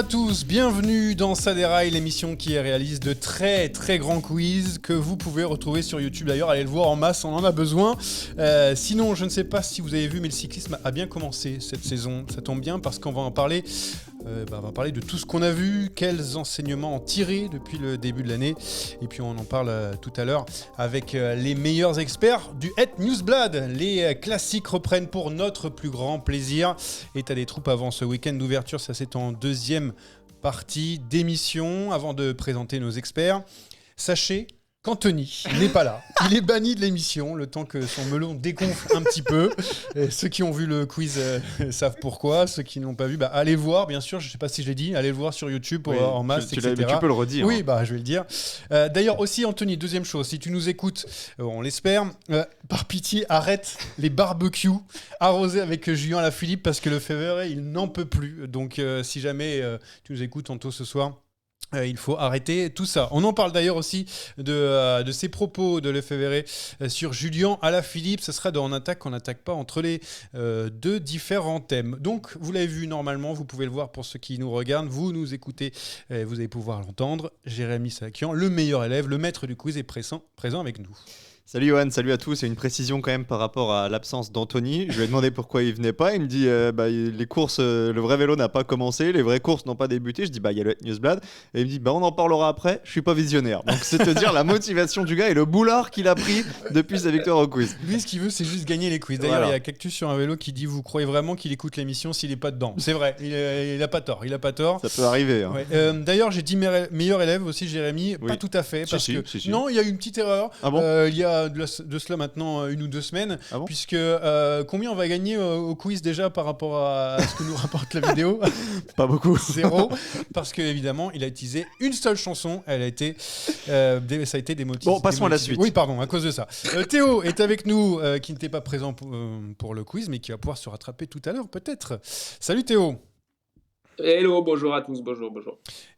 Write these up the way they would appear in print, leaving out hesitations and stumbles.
à tous, bienvenue dans Ça déraille, l'émission qui réalise de très très grands quiz que vous pouvez retrouver sur YouTube. D'ailleurs, allez le voir en masse, on en a besoin. Sinon, je ne sais pas si vous avez vu, mais le cyclisme a bien commencé cette saison. Ça tombe bien parce qu'on va en parler. On va parler de tout ce qu'on a vu, quels enseignements en tirer depuis le début de l'année. Et puis on en parle tout à l'heure avec les meilleurs experts du Het Nieuwsblad. Les classiques reprennent pour notre plus grand plaisir. État des troupes avant ce week-end d'ouverture, ça c'est en deuxième partie d'émission. Avant de présenter nos experts, sachez qu'Anthony n'est pas là. Il est banni de l'émission, le temps que son melon dégonfle un petit peu. Et ceux qui ont vu le quiz savent pourquoi. Ceux qui n'ont pas vu, allez voir, bien sûr. Je ne sais pas si je l'ai dit. Allez le voir sur YouTube en masse, etc. Tu peux le redire. Oui, je vais le dire. D'ailleurs aussi, Anthony, deuxième chose. Si tu nous écoutes, on l'espère, par pitié, arrête les barbecues arrosés avec Julien Alaphilippe parce que le février, il n'en peut plus. Donc, si jamais tu nous écoutes, Anto, ce soir, il faut arrêter tout ça. On en parle d'ailleurs aussi de ces propos de Lefebvre sur Julien Alaphilippe. Ce sera dans On attaque, on n'attaque pas entre les deux différents thèmes. Donc, vous l'avez vu normalement, vous pouvez le voir pour ceux qui nous regardent. Vous nous écoutez, vous allez pouvoir l'entendre. Jérémy Sakian, le meilleur élève, le maître du quiz, est présent avec nous. Salut Johan, salut à tous. Et une précision quand même par rapport à l'absence d'Anthony. Je lui ai demandé pourquoi il venait pas. Il me dit les courses, le vrai vélo n'a pas commencé, les vraies courses n'ont pas débuté. Je dis il y a le Het Nieuwsblad. Et il me dit on en parlera après. Je suis pas visionnaire. Donc c'est te dire la motivation du gars et le boulard qu'il a pris depuis sa victoire au quiz. Lui, ce qu'il veut, c'est juste gagner les quiz. D'ailleurs, Voilà. Il y a Cactus sur un vélo qui dit vous croyez vraiment qu'il écoute l'émission s'il est pas dedans. C'est vrai, il a pas tort. Il a pas tort. Ça peut arriver. Hein. Ouais. D'ailleurs, j'ai dit meilleur élève aussi, Jérémy. Oui. Pas tout à fait. Parce que Si. non, il y a eu une petite erreur. Ah bon il y a de cela maintenant 1 ou 2 semaines. Ah bon Puisque combien on va gagner au quiz déjà par rapport à ce que nous rapporte la vidéo? Pas beaucoup. 0. Parce que évidemment, il a utilisé une seule chanson. Elle a été, ça a été démotivé. Bon, passons à la suite. Oui, pardon, à cause de ça. Théo est avec nous, qui n'était pas présent pour le quiz, mais qui va pouvoir se rattraper tout à l'heure, peut-être. Salut Théo. Hello, bonjour à tous, bonjour.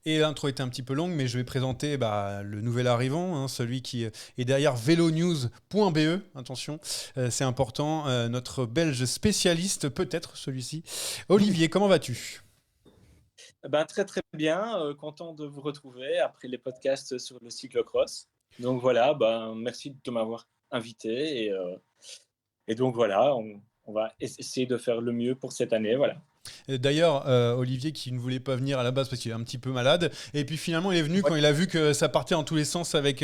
Et l'intro était un petit peu longue, mais je vais présenter le nouvel arrivant, celui qui est derrière velonews.be. Attention, c'est important. Notre Belge spécialiste, peut-être celui-ci. Olivier, comment vas-tu ? Très très bien, content de vous retrouver après les podcasts sur le cyclocross. Donc voilà, merci de m'avoir invité et donc voilà, on va essayer de faire le mieux pour cette année, voilà. D'ailleurs, Olivier qui ne voulait pas venir à la base parce qu'il est un petit peu malade, et puis finalement il est venu quand il a vu que ça partait en tous les sens avec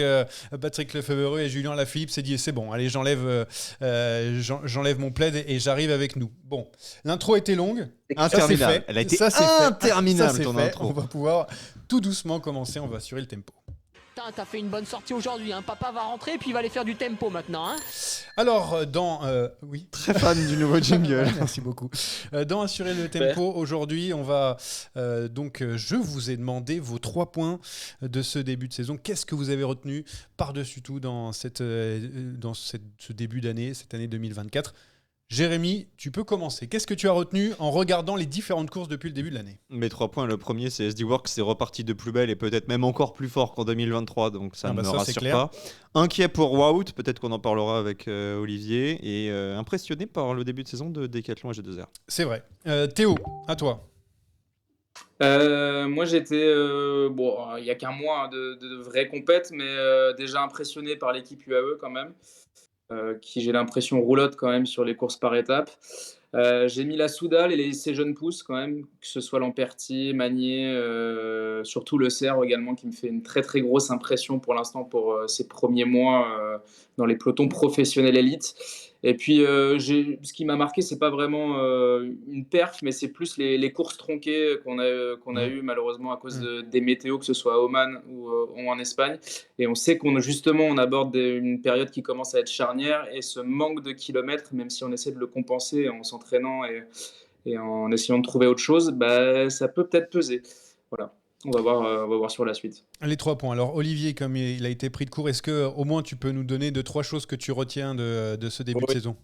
Patrick Lefebvre et Julien Alaphilippe, s'est dit c'est bon, allez j'enlève mon plaid et j'arrive avec nous. Bon, l'intro était longue, Interminable. Elle a été interminable ton intro. On va pouvoir tout doucement commencer, on va assurer le tempo. T'as fait une bonne sortie aujourd'hui, hein. Papa va rentrer et puis il va aller faire du tempo maintenant, hein. Alors, oui. Très fan du nouveau jingle. Merci beaucoup. Dans Assurer le tempo, aujourd'hui, on va je vous ai demandé vos 3 points de ce début de saison. Qu'est-ce que vous avez retenu par-dessus tout dans ce début d'année, cette année 2024 ? Jérémy, tu peux commencer. Qu'est-ce que tu as retenu en regardant les différentes courses depuis le début de l'année ? Mes 3 points, le premier c'est SD Works, c'est reparti de plus belle et peut-être même encore plus fort qu'en 2023, donc ça ne me rassure pas. Inquiet pour Wout, peut-être qu'on en parlera avec Olivier, et impressionné par le début de saison de Decathlon et G2R. C'est vrai. Théo, à toi. Moi j'étais, il n'y a qu'un mois de vraie compète, mais déjà impressionné par l'équipe UAE quand même. Qui j'ai l'impression roulotte quand même sur les courses par étapes. J'ai mis la Soudal et ces jeunes pousses quand même, que ce soit Lamperti, Magnier, surtout Le Cerf également, qui me fait une très très grosse impression pour l'instant pour ses premiers mois dans les pelotons professionnels élites. Et puis ce qui m'a marqué, c'est pas vraiment une perf, mais c'est plus les courses tronquées qu'on a eues malheureusement à cause des météos, que ce soit à Oman ou en Espagne. Et on sait on aborde une période qui commence à être charnière, et ce manque de kilomètres, même si on essaie de le compenser en s'entraînant et en essayant de trouver autre chose, ça peut peut-être peser. Voilà. On va voir sur la suite. Les 3 points. Alors Olivier, comme il a été pris de court, est-ce que au moins tu peux nous donner 2-3 choses que tu retiens de ce début de saison ?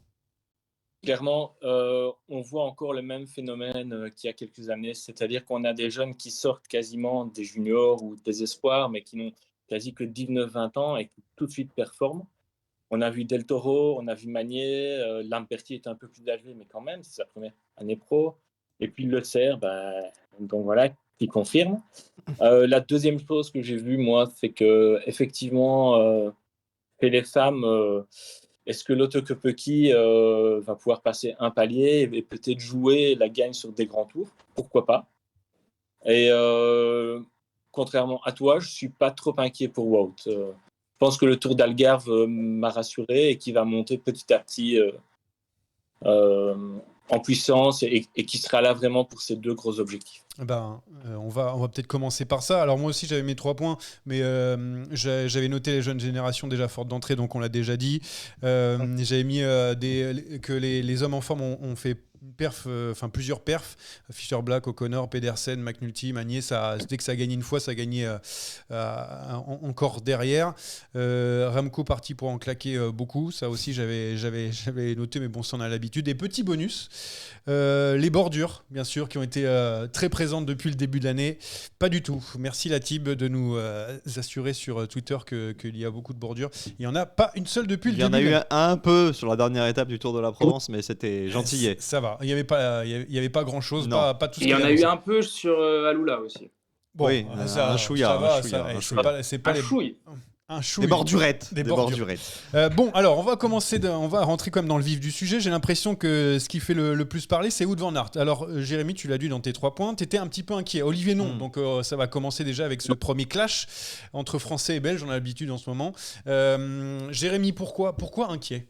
Clairement, on voit encore le même phénomène qu'il y a quelques années, c'est-à-dire qu'on a des jeunes qui sortent quasiment des juniors ou des espoirs, mais qui n'ont quasi que 19-20 ans et qui tout de suite performent. On a vu Del Toro, on a vu Magnier, Lamperti est un peu plus âgé, mais quand même, c'est sa première année pro. Et puis Le Cerf, donc voilà, qui confirme. La deuxième chose que j'ai vue, moi, c'est que effectivement, chez les femmes, est-ce que Lotte Kopecky va pouvoir passer un palier et peut-être jouer la gagne sur des grands tours? Pourquoi pas? Et contrairement à toi, je ne suis pas trop inquiet pour Wout. Je pense que le Tour d'Algarve m'a rassuré et qu'il va monter petit à petit en puissance et qui sera là vraiment pour ces deux gros objectifs. On va peut-être commencer par ça. Alors moi aussi j'avais mes 3 points, mais j'avais noté les jeunes générations déjà fortes d'entrée, donc on l'a déjà dit. J'avais mis que les hommes en forme ont fait plusieurs perfs. Fischer Black, O'Connor, Pedersen, McNulty, Magnier, dès que ça gagnait une fois, ça gagnait encore derrière. Remco parti pour en claquer beaucoup. Ça aussi j'avais noté, mais bon, ça on a l'habitude. Des petits bonus. Les bordures, bien sûr, qui ont été très présentes depuis le début de l'année. Pas du tout. Merci Latib de nous assurer sur Twitter qu'il y a beaucoup de bordures. Il n'y en a pas une seule depuis le début. Il y en a eu un peu sur la dernière étape du Tour de la Provence, mais c'était gentillet. Ça va. Il n'y avait pas grand-chose. Pas tout ce il y en a eu un peu sur Alula aussi. Bon, oui, un chouïa. C'est pas un chouille. Un chouille. Des bordurettes. Bon, alors on va rentrer quand même dans le vif du sujet. J'ai l'impression que ce qui fait le plus parler, c'est Wout van Aert. Alors Jérémy, tu l'as dit dans tes 3 points, tu étais un petit peu inquiet. Olivier non, donc ça va commencer déjà avec ce premier clash entre Français et Belges, on a l'habitude en ce moment. Jérémy, pourquoi inquiet ?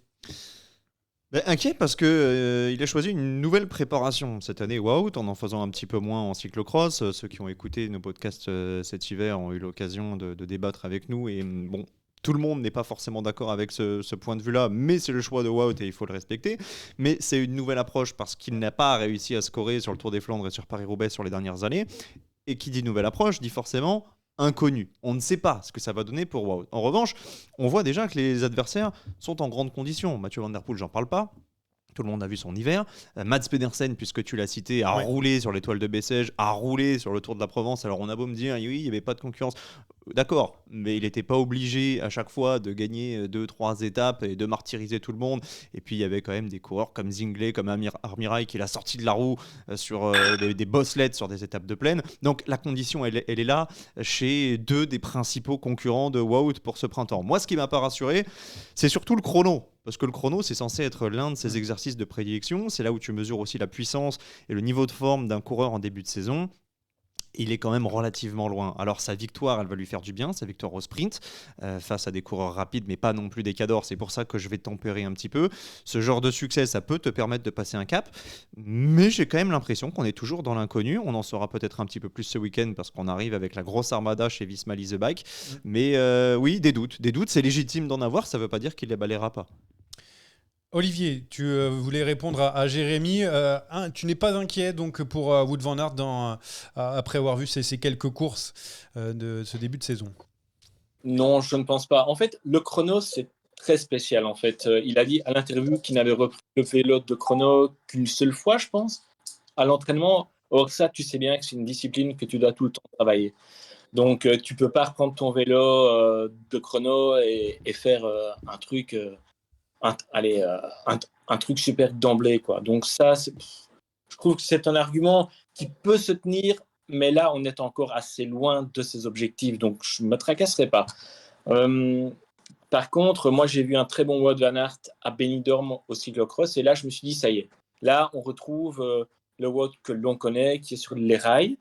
Inquiet parce que il a choisi une nouvelle préparation cette année, Wout, en faisant un petit peu moins en cyclocross. Ceux qui ont écouté nos podcasts cet hiver ont eu l'occasion de débattre avec nous. Et bon, tout le monde n'est pas forcément d'accord avec ce point de vue-là, mais c'est le choix de Wout et il faut le respecter. Mais c'est une nouvelle approche parce qu'il n'a pas réussi à scorer sur le Tour des Flandres et sur Paris-Roubaix sur les dernières années. Et qui dit nouvelle approche dit forcément inconnu. On ne sait pas ce que ça va donner pour Wout. En revanche, on voit déjà que les adversaires sont en grande condition. Mathieu Van Der Poel, j'en parle pas. Tout le monde a vu son hiver. Mads Pedersen, puisque tu l'as cité, a roulé sur l'étoile de Bessèges, a roulé sur le Tour de la Provence. Alors on a beau me dire, oui, il n'y avait pas de concurrence. D'accord, mais il n'était pas obligé à chaque fois de gagner 2-3 étapes et de martyriser tout le monde. Et puis il y avait quand même des coureurs comme Zingley, comme Armirail qui l'a sorti de la roue sur des bosselets sur des étapes de plaine. Donc la condition, elle est là chez 2 des principaux concurrents de Wout pour ce printemps. Moi, ce qui m'a pas rassuré, c'est surtout le chrono. Parce que le chrono, c'est censé être l'un de ces exercices de prédilection. C'est là où tu mesures aussi la puissance et le niveau de forme d'un coureur en début de saison. Il est quand même relativement loin. Alors sa victoire, elle va lui faire du bien, sa victoire au sprint, face à des coureurs rapides, mais pas non plus des cadors. C'est pour ça que je vais tempérer un petit peu. Ce genre de succès, ça peut te permettre de passer un cap, mais j'ai quand même l'impression qu'on est toujours dans l'inconnu. On en saura peut-être un petit peu plus ce week-end parce qu'on arrive avec la grosse armada chez Visma Lease the Bike. Mais oui, des doutes, c'est légitime d'en avoir, ça ne veut pas dire qu'il les balayera pas. Olivier, tu voulais répondre à Jérémy. Tu n'es pas inquiet donc pour Wout van Aert après avoir vu ces quelques courses de ce début de saison ? Non, je ne pense pas. En fait, le chrono, c'est très spécial. En fait, il a dit à l'interview qu'il n'avait repris le vélo de chrono qu'une seule fois, je pense, à l'entraînement. Or, ça, tu sais bien que c'est une discipline que tu dois tout le temps travailler. Donc, tu ne peux pas reprendre ton vélo de chrono et faire un truc... un truc super d'emblée, quoi. Donc ça, je trouve que c'est un argument qui peut se tenir, mais là, on est encore assez loin de ses objectifs, donc je ne me tracasserai pas. Par contre, moi, j'ai vu un très bon Wout van Aert à Benidorm au cyclocross, et là, je me suis dit, ça y est. Là, on retrouve le Wout que l'on connaît, qui est sur les rails,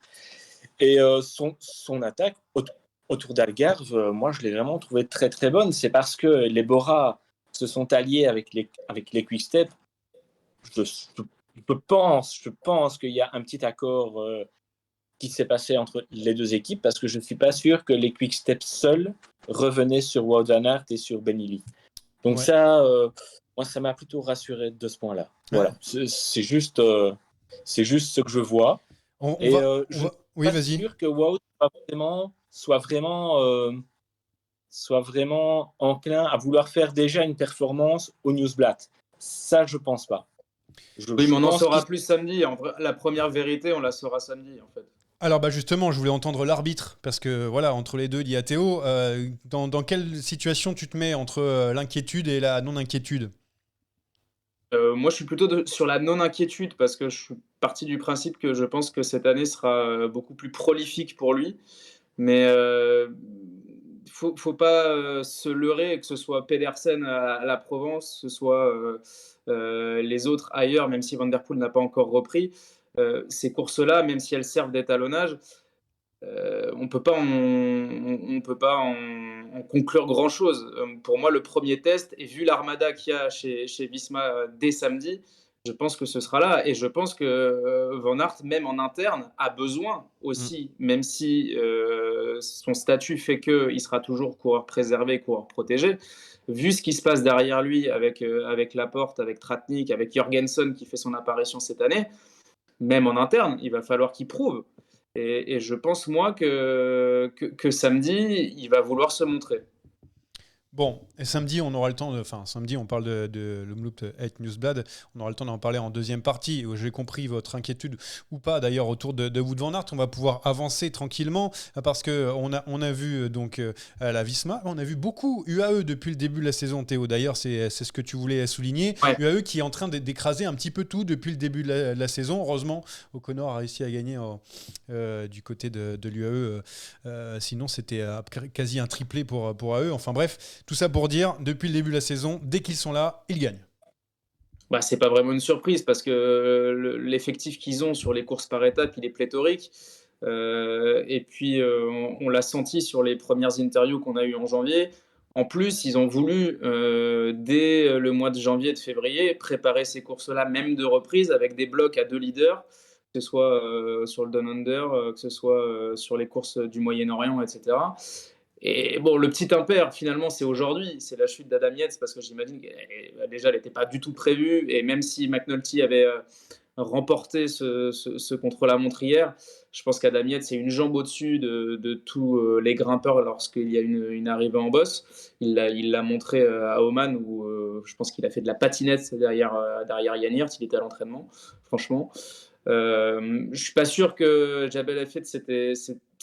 et son attaque au Tour d'Algarve, moi, je l'ai vraiment trouvé très, très bonne. C'est parce que les Bora se sont alliés avec les Quick-Step. Je pense qu'il y a un petit accord qui s'est passé entre les deux équipes parce que je ne suis pas sûr que les Quick-Step seuls revenaient sur Wout van Aert et sur Ben-Ili. Donc ça, moi, ça m'a plutôt rassuré de ce point-là. Voilà, c'est juste ce que je vois. Je ne suis pas sûr que Wout soit vraiment enclin à vouloir faire déjà une performance au Newsblad. Ça, je pense pas. Oui, mais on en saura plus samedi. En vrai, la première vérité, on la saura samedi, en fait. Alors justement, je voulais entendre l'arbitre, parce que voilà, entre les deux, il y a Théo. Dans quelle situation tu te mets entre l'inquiétude et la non-inquiétude ? Moi, je suis plutôt sur la non-inquiétude parce que je suis parti du principe que je pense que cette année sera beaucoup plus prolifique pour lui. Mais faut pas se leurrer, que ce soit Pedersen à la Provence, que ce soit les autres ailleurs, même si Van Der Poel n'a pas encore repris. Ces courses-là, même si elles servent d'étalonnage, on peut pas en conclure grand-chose. Pour moi, le premier test, et vu l'armada qu'il y a chez Visma dès samedi, je pense que ce sera là. Et je pense que Van Aert, même en interne, a besoin aussi, même si son statut fait qu'il sera toujours coureur préservé, coureur protégé. Vu ce qui se passe derrière lui avec Laporte, avec Tratnik, avec Jorgensen qui fait son apparition cette année, même en interne, il va falloir qu'il prouve. Et je pense, moi, que samedi, il va vouloir se montrer. Bon, et samedi, on aura le temps samedi, on parle de l'Omloop 8 Newsblad. On aura le temps d'en parler en deuxième partie, où j'ai compris votre inquiétude ou pas, d'ailleurs, autour de Wout van Aert. On va pouvoir avancer tranquillement, parce qu'on a vu donc la Visma, on a vu beaucoup UAE depuis le début de la saison, Théo. D'ailleurs, c'est ce que tu voulais souligner. Ouais. UAE qui est en train d'écraser un petit peu tout depuis le début de la saison. Heureusement, O'Connor a réussi à gagner du côté de l'UAE. Sinon, c'était quasi un triplé pour AE. Enfin bref, tout ça pour dire, depuis le début de la saison, dès qu'ils sont là, ils gagnent. Bah, c'est pas vraiment une surprise parce que l'effectif qu'ils ont sur les courses par étapes, il est pléthorique. Et puis, on l'a senti sur les premières interviews qu'on a eues en janvier. En plus, ils ont voulu, dès le mois de janvier et de février, préparer ces courses-là, même de reprise, avec des blocs à 2 leaders, que ce soit sur le Down Under, que ce soit sur les courses du Moyen-Orient, etc. Et bon, le petit impair, finalement, c'est aujourd'hui. C'est la chute d'Adam Yates, parce que j'imagine qu'elle déjà, elle n'était pas du tout prévue. Et même si McNulty avait remporté ce contre-la-montre hier, je pense qu'Adam Yates est une jambe au-dessus de tous les grimpeurs lorsqu'il y a une arrivée en bosse. Il l'a montré à Oman, où je pense qu'il a fait de la patinette derrière Yann Hirt. Il était à l'entraînement, franchement. Je suis pas sûr que Jabal Elfeit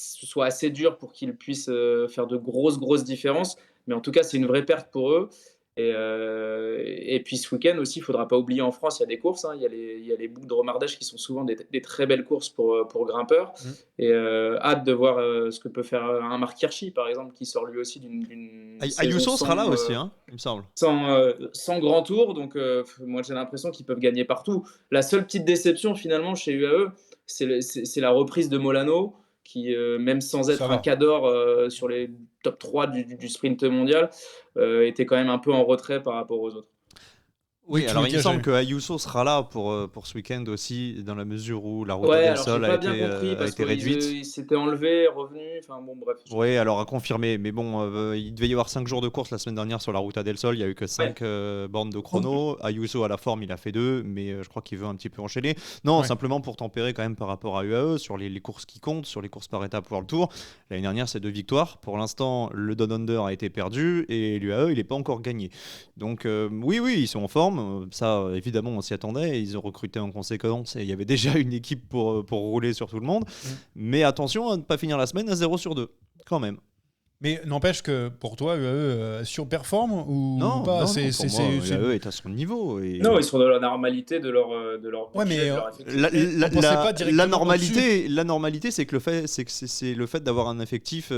ce soit assez dur pour qu'ils puissent faire de grosses différences, mais en tout cas c'est une vraie perte pour eux. Et puis ce week-end aussi, il faudra pas oublier, en France il y a des courses, hein. Il y a les boucles de Romardèche qui sont souvent des très belles courses pour grimpeurs. Et hâte de voir ce que peut faire un Marc Hirschi par exemple, qui sort lui aussi d'une Ayuso sera là aussi, hein, il me semble. Sans grand tour, donc moi j'ai l'impression qu'ils peuvent gagner partout. La seule petite déception finalement chez UAE, c'est la reprise de Molano, qui même sans être un cador sur les top 3 du sprint mondial, était quand même un peu en retrait par rapport aux autres. Oui, alors il me semble que Ayuso sera là pour ce week-end aussi, dans la mesure où la Ruta del Sol a été réduite. Il s'était enlevé, revenu, enfin bon, bref. Oui, alors à confirmer, mais bon, il devait y avoir 5 jours de course la semaine dernière sur la Ruta del Sol, il n'y a eu que 5 bornes de chrono. Ayuso à la forme, il a fait 2, mais je crois qu'il veut un petit peu enchaîner. Non, simplement pour tempérer quand même par rapport à UAE, sur les courses qui comptent, sur les courses par étapes World Tour. L'année dernière, c'est 2 victoires. Pour l'instant, le Down Under a été perdu et l'UAE, il n'est pas encore gagné. Donc oui, ils sont en forme. Ça, évidemment, on s'y attendait. Ils ont recruté en conséquence et il y avait déjà une équipe pour rouler sur tout le monde. Mais attention à ne pas finir la semaine à 0/2, quand même. Mais n'empêche que pour toi, UAE surperforme ou non, pas? UAE est à son niveau. Et... Non, ils sont dans la normalité de leur budget, la normalité, c'est que c'est le fait d'avoir un effectif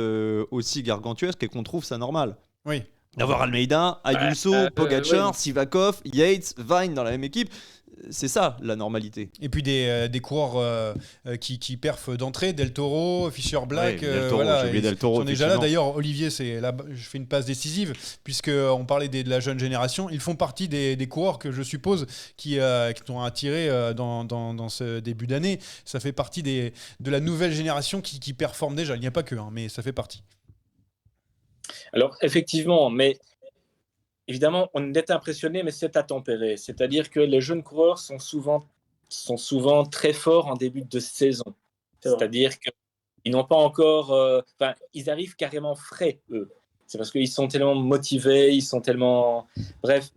aussi gargantuesque et qu'on trouve ça normal. Oui. D'avoir Almeida, Ayuso, Pogacar, Sivakov, Yates, Vine dans la même équipe, c'est ça la normalité. Et puis des coureurs qui perfent d'entrée, Del Toro, Fischer Black, Del Toro, j'ai oublié Del Toro, ils sont déjà là. D'ailleurs, Olivier, je fais une passe décisive, puisqu'on parlait de la jeune génération. Ils font partie des coureurs que je suppose qui t'ont attiré dans ce début d'année. Ça fait partie de la nouvelle génération qui performe déjà. Il n'y a pas que, mais ça fait partie. Alors, effectivement, mais évidemment, on est impressionné, mais c'est à tempérer. C'est-à-dire que les jeunes coureurs sont souvent très forts en début de saison. C'est-à-dire qu'ils n'ont pas encore... ils arrivent carrément frais, eux. C'est parce qu'ils sont tellement motivés, ils sont tellement... Bref,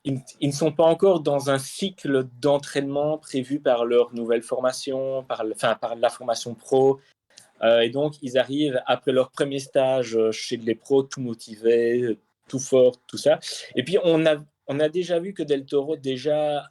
ils ne sont pas encore dans un cycle d'entraînement prévu par leur nouvelle formation, par la formation pro. Et donc, ils arrivent après leur premier stage chez les pros, tout motivés, tout fort, tout ça. Et puis, on on a déjà vu que Del Toro déjà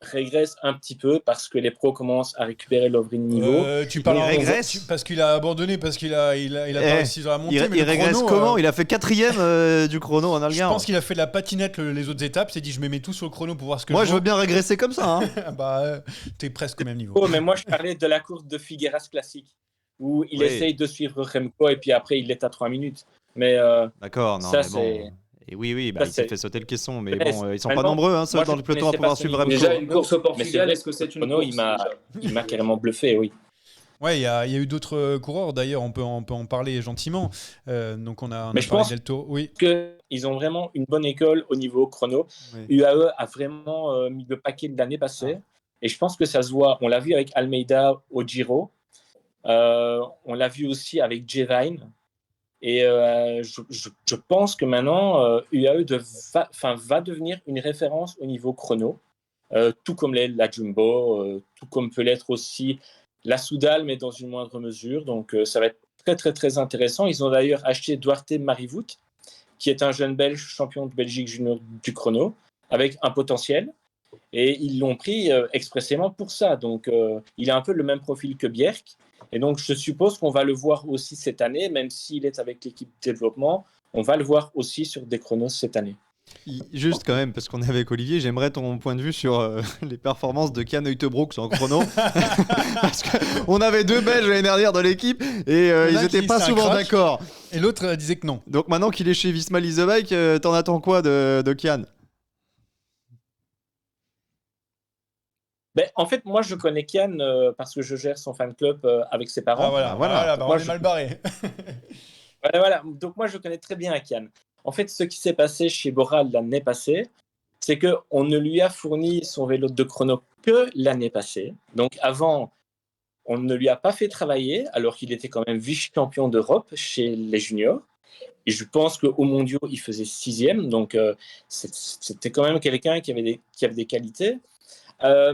régresse un petit peu parce que les pros commencent à récupérer leur vrai niveau. Tu parles Il en régresse. parce qu'il a abandonné, parce qu'il a pas réussi à la montée. Il Mais le régresse chrono, comment Il a fait 4ème du chrono en je Algarve. pense qu'il a fait de la patinette les autres étapes. Il s'est dit, je me mets tout sur le chrono pour voir ce que Moi, je je veux vaux. bien régresser comme ça. Hein. Bah, t'es presque au même niveau. Oh, mais moi, je parlais de la course de Figueras classique où il Oui. essaye de suivre Remco et puis après, il est à 3 minutes. Mais D'accord, non, ça, mais c'est. bon. Et oui, bah, Ça, il s'est c'est- fait sauter le caisson, mais Mais bon, ils sont pas finalement, nombreux hein, ceux moi, dans je le peloton à connaissais pouvoir pas son suivre niveau. Remco. Déjà, une course au Mais c'est Portugal, vrai est-ce que que c'est une Chrono, course il m'a carrément bluffé, oui. Ouais, il y a eu d'autres coureurs d'ailleurs, on peut en parler gentiment. Donc on a Mais je parlé pense del Toro. Oui. qu'ils ont vraiment une bonne école au niveau chrono. Oui. UAE a vraiment mis le paquet de l'année passée. Et je pense que ça se voit. On l'a vu avec Almeida au Giro. On l'a vu aussi avec Jevine. Et je pense que maintenant, UAE va devenir une référence au niveau chrono, tout comme la Jumbo, tout comme peut l'être aussi la Soudal, mais dans une moindre mesure. Donc ça va être très, très, très intéressant. Ils ont d'ailleurs acheté Duarte Marivout, qui est un jeune Belge champion de Belgique junior du chrono, avec un potentiel. Et ils l'ont pris expressément pour ça. Donc, il a un peu le même profil que Bjerk. Et donc, je suppose qu'on va le voir aussi cette année, même s'il est avec l'équipe de développement, on va le voir aussi sur des chronos cette année. Juste quand même, parce qu'on est avec Olivier, j'aimerais ton point de vue sur les performances de Kian Uijtebroeks en chrono. Parce qu'on avait 2 Belges l'année dernière dans l'équipe et Il y en a ils qui n'étaient disent pas c'est un souvent crack. d'accord. Et l'autre disait que non. Donc maintenant qu'il est chez Visma Leasebike, t'en attends quoi de Kian? Ben, en fait, moi, je connais Kian parce que je gère son fan club avec ses parents. Ah voilà, Ah, voilà. voilà, bah, Moi, on est mal barré. Voilà. Donc, moi, je connais très bien Kian. En fait, ce qui s'est passé chez Boral l'année passée, c'est qu'on ne lui a fourni son vélo de chrono que l'année passée. Donc, avant, on ne lui a pas fait travailler, alors qu'il était quand même vice-champion d'Europe chez les juniors. Et je pense qu'au mondiaux, il faisait 6e. Donc, c'était quand même quelqu'un qui avait des qualités.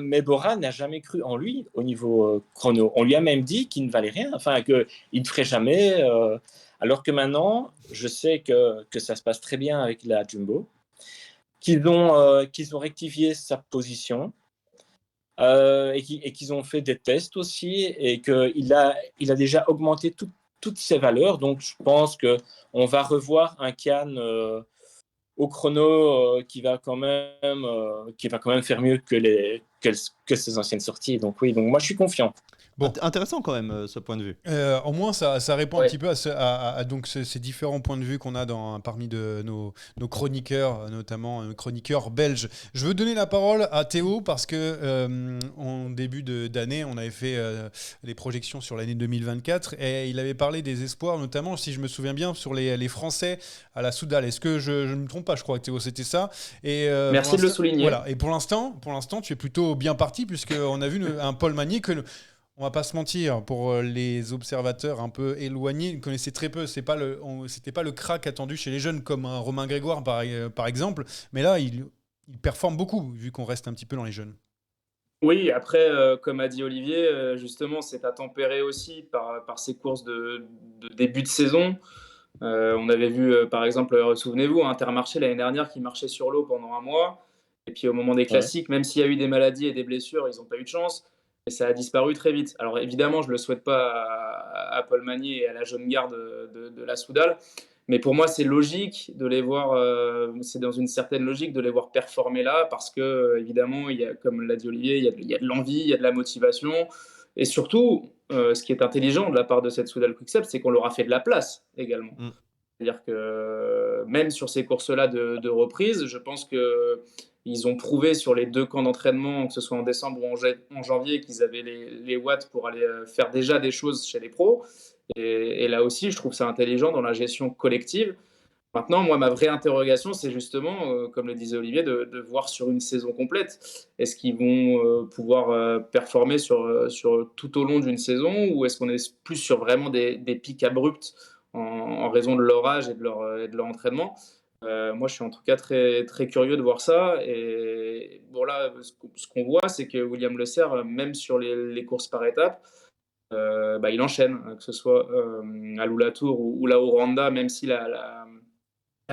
Mais Bora n'a jamais cru en lui au niveau chrono. On lui a même dit qu'il ne valait rien, enfin qu'il ne ferait jamais. Alors que maintenant, je sais que ça se passe très bien avec la Jumbo, qu'ils ont rectifié sa position et qu'ils ont fait des tests aussi et qu'il a déjà augmenté toutes ses valeurs. Donc je pense qu'on va revoir un Cannes au chrono qui va quand même faire mieux que ses anciennes sorties. Donc oui, donc moi je suis confiant. Bon. Intéressant quand même ce point de vue. Au moins, ça répond un Ouais. petit peu à donc ces différents points de vue qu'on a parmi nos chroniqueurs, notamment un chroniqueur belge. Je veux donner la parole à Théo parce que en début d'année, on avait fait les projections sur l'année 2024 et il avait parlé des espoirs, notamment, si je me souviens bien, sur les Français à la Soudal. Est-ce que je ne me trompe pas? Je crois que Théo, c'était ça. Et, Merci de le souligner. Voilà. Et pour l'instant, tu es plutôt bien parti puisqu'on a vu un Paul Magnier que... On va pas se mentir, pour les observateurs un peu éloignés, ils connaissaient très peu. C'était pas le crack attendu chez les jeunes comme un Romain Grégoire par exemple. Mais là, il performe beaucoup vu qu'on reste un petit peu dans les jeunes. Oui, après, comme a dit Olivier, justement, c'est à tempérer aussi par ces courses de début de saison. On avait vu, par exemple, souvenez-vous, Intermarché l'année dernière qui marchait sur l'eau pendant un mois. Et puis au moment des classiques, même s'il y a eu des maladies et des blessures, ils n'ont pas eu de chance. Et ça a disparu très vite. Alors évidemment, je ne le souhaite pas à Paul Magnier et à la jeune garde de la Soudal. Mais pour moi, c'est logique de les voir, c'est dans une certaine logique de les voir performer là, parce que évidemment, il y a, comme l'a dit Olivier, il y a de l'envie, il y a de la motivation. Et surtout, ce qui est intelligent de la part de cette Soudal Quick-Step, c'est qu'on leur a fait de la place également. Mm. C'est-à-dire que même sur ces courses-là de reprise, je pense qu'ils ont prouvé sur les 2 camps d'entraînement, que ce soit en décembre ou en janvier, qu'ils avaient les watts pour aller faire déjà des choses chez les pros. Et là aussi, je trouve ça intelligent dans la gestion collective. Maintenant, moi, ma vraie interrogation, c'est justement, comme le disait Olivier, de voir sur une saison complète. Est-ce qu'ils vont pouvoir performer sur tout au long d'une saison, ou est-ce qu'on est plus sur vraiment des pics abrupts en raison de leur âge et de leur entraînement? Moi, je suis en tout cas très, très curieux de voir ça. Et bon, là, ce qu'on voit, c'est que William Le Serre, même sur les courses par étapes, il enchaîne, que ce soit à Lula Tour ou là au Rwanda, même si la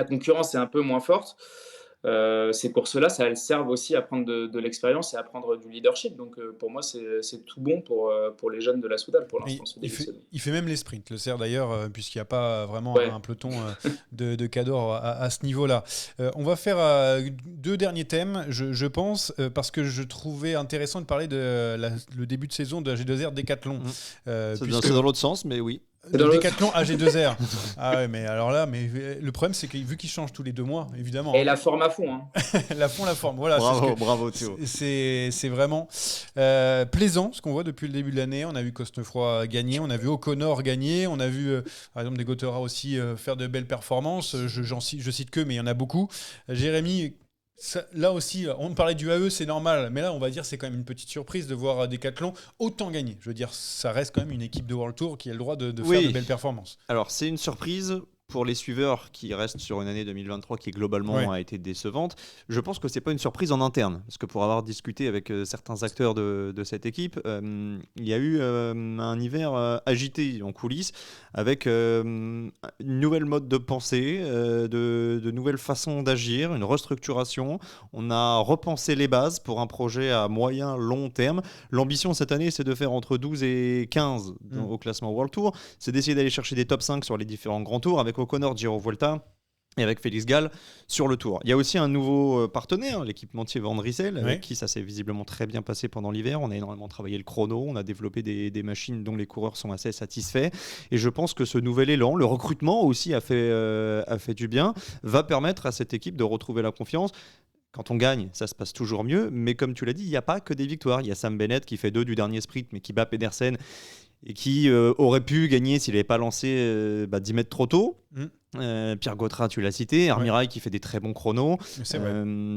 concurrence est un peu moins forte. ces courses-là, ça elles servent aussi à prendre de l'expérience et à prendre du leadership. Donc pour moi, c'est tout bon pour les jeunes de la Soudal pour l'instant. Il fait même les sprints, le CER d'ailleurs, puisqu'il n'y a pas vraiment un peloton de cadors à ce niveau-là. On va faire 2 derniers thèmes, je pense, parce que je trouvais intéressant de parler de le début de saison de G2R Décathlon. C'est dans l'autre sens, mais oui. Le Décathlon AG2R. Ah ouais, mais alors là, le problème, c'est que vu qu'ils changent tous les 2 mois, évidemment. Et la forme à fond. Hein. la forme. Voilà. Bravo Théo. C'est vraiment plaisant ce qu'on voit depuis le début de l'année. On a vu Cosnefroy gagner, on a vu O'Connor gagner, on a vu par exemple des Gotera aussi faire de belles performances. Je cite que, mais il y en a beaucoup. Jérémy. Là aussi, on parlait du AE, c'est normal, mais là, on va dire c'est quand même une petite surprise de voir Decathlon autant gagner. Je veux dire, ça reste quand même une équipe de World Tour qui a le droit de faire de belles performances. Alors, c'est une surprise pour les suiveurs qui restent sur une année 2023 qui globalement a été décevante. Je pense que c'est pas une surprise en interne, parce que pour avoir discuté avec certains acteurs de cette équipe, il y a eu un hiver agité en coulisses avec une nouvelle mode de pensée, de nouvelles façons d'agir, une restructuration. On a repensé les bases pour un projet à moyen long terme. L'ambition cette année, c'est de faire entre 12 et 15 au classement World Tour. C'est d'essayer d'aller chercher des top 5 sur les différents grands tours avec O'Connor, Giro Vuelta et avec Félix Gall sur le tour. Il y a aussi un nouveau partenaire, l'équipementier Van Rysel, avec qui ça s'est visiblement très bien passé pendant l'hiver. On a énormément travaillé le chrono, on a développé des machines dont les coureurs sont assez satisfaits. Et je pense que ce nouvel élan, le recrutement aussi a fait du bien, va permettre à cette équipe de retrouver la confiance. Quand on gagne, ça se passe toujours mieux. Mais comme tu l'as dit, il n'y a pas que des victoires. Il y a Sam Bennett qui fait 2 du dernier sprint, mais qui bat Pedersen et qui aurait pu gagner s'il n'avait pas lancé 10 mètres trop tôt. Pierre Gautra, tu l'as cité, Armirail qui fait des très bons chronos,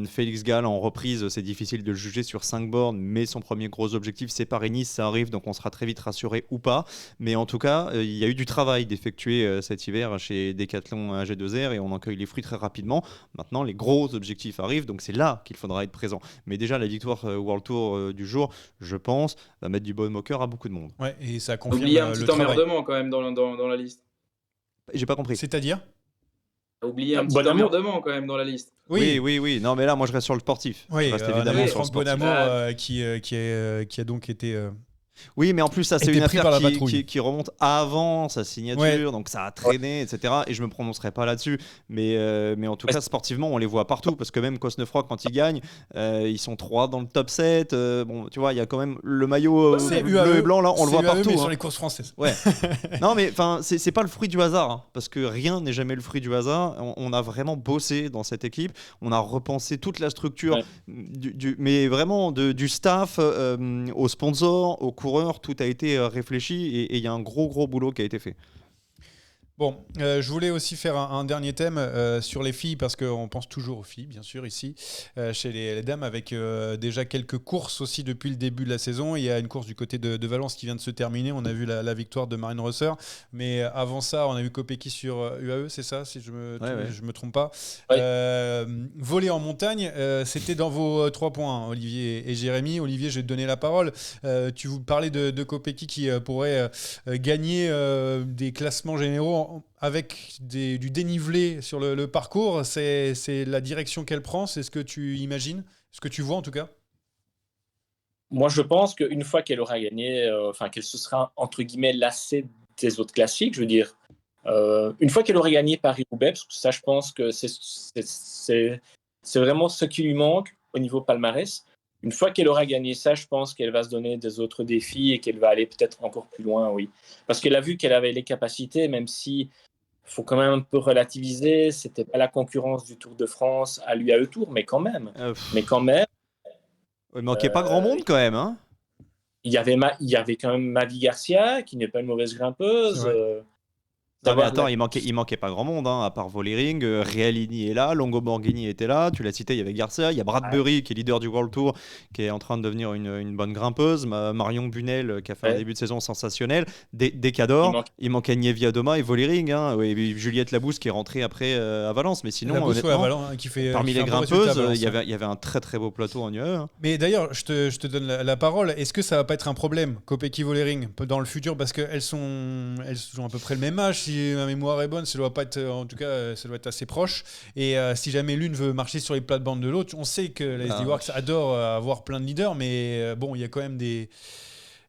Félix Gall en reprise, c'est difficile de le juger sur 5 bornes, mais son premier gros objectif c'est Paris-Nice, ça arrive, donc on sera très vite rassuré ou pas, mais en tout cas il y a eu du travail d'effectuer cet hiver chez Decathlon AG2R et on en cueille les fruits très rapidement. Maintenant les gros objectifs arrivent, donc c'est là qu'il faudra être présent, mais déjà la victoire World Tour du jour, je pense, va mettre du bon au cœur à beaucoup de monde. Ouais, et ça confirme oublié un le petit travail. emmerdement quand même dans la liste. J'ai pas compris. C'est-à-dire oublié un petit emmerdement quand même dans la liste. Oui. Non, mais là, moi, je reste sur le sportif. Oui, je reste évidemment sur le Franck sportif. Bonamour qui a donc été... Oui, mais en plus, ça, c'est était une pris affaire par la patrouille. qui remonte avant sa signature, donc ça a traîné, etc. Et je me prononcerai pas là-dessus. Mais en tout cas, sportivement, on les voit partout, parce que même Cosnefroy, quand il gagne, ils sont 3 dans le top 7. Bon, tu vois, il y a quand même le maillot bleu et blanc, là, on le voit partout. Mais sur les courses françaises. Ouais. Non, mais c'est pas le fruit du hasard, hein, parce que rien n'est jamais le fruit du hasard. On a vraiment bossé dans cette équipe. On a repensé toute la structure, mais vraiment du staff aux sponsors, aux coureurs, tout a été réfléchi et il y a un gros boulot qui a été fait. Bon, je voulais aussi faire un dernier thème sur les filles, parce qu'on pense toujours aux filles, bien sûr, ici, chez les dames, avec déjà quelques courses aussi depuis le début de la saison. Il y a une course du côté de Valence qui vient de se terminer. On a vu la victoire de Marine Rosser. Mais avant ça, on a vu Kopecky sur UAE, c'est ça, si je me trompe pas. Voler en montagne, c'était dans vos 3 points, Olivier et Jérémy. Olivier, je vais te donner la parole. Tu vous parlais de Kopecky qui pourrait gagner des classements généraux avec du dénivelé sur le parcours. C'est la direction qu'elle prend, c'est ce que tu imagines, ce que tu vois en tout cas? Moi, je pense qu'une fois qu'elle aura gagné, qu'elle se sera entre guillemets lassée des autres classiques, je veux dire, une fois qu'elle aura gagné Paris-Roubaix, parce que ça, je pense que c'est vraiment ce qui lui manque au niveau palmarès. Une fois qu'elle aura gagné ça, je pense qu'elle va se donner des autres défis et qu'elle va aller peut-être encore plus loin, oui. Parce qu'elle a vu qu'elle avait les capacités, même si faut quand même un peu relativiser, c'était pas la concurrence du Tour de France à l'UAE Tour, mais quand même. Il manquait pas grand monde quand même, hein. Il y avait quand même Mavi Garcia, qui n'est pas une mauvaise grimpeuse. Non mais attends, il manquait pas grand monde, hein, à part Vollering, Realini est là, Longo Borghini était là, tu l'as cité, il y avait Garcia, il y a Bradbury qui est leader du World Tour, qui est en train de devenir une bonne grimpeuse, Marion Bunel qui a fait un début de saison sensationnel, Decador, il manquait Nievia Doma et Vollering, hein, et Juliette Labousse qui est rentrée après à Valence, mais sinon honnêtement, parmi les grimpeuses, il y avait un très beau plateau en UAE. Hein. Mais d'ailleurs, je te donne la parole, est-ce que ça va pas être un problème, Kopecky Vollering, dans le futur, parce qu'elles ont à peu près le même âge, si ma mémoire est bonne, ça doit pas être, en tout cas, ça doit être assez proche. Et si jamais l'une veut marcher sur les plates-bandes de l'autre, on sait que les SD Works adorent avoir plein de leaders, mais bon, il y a quand même des.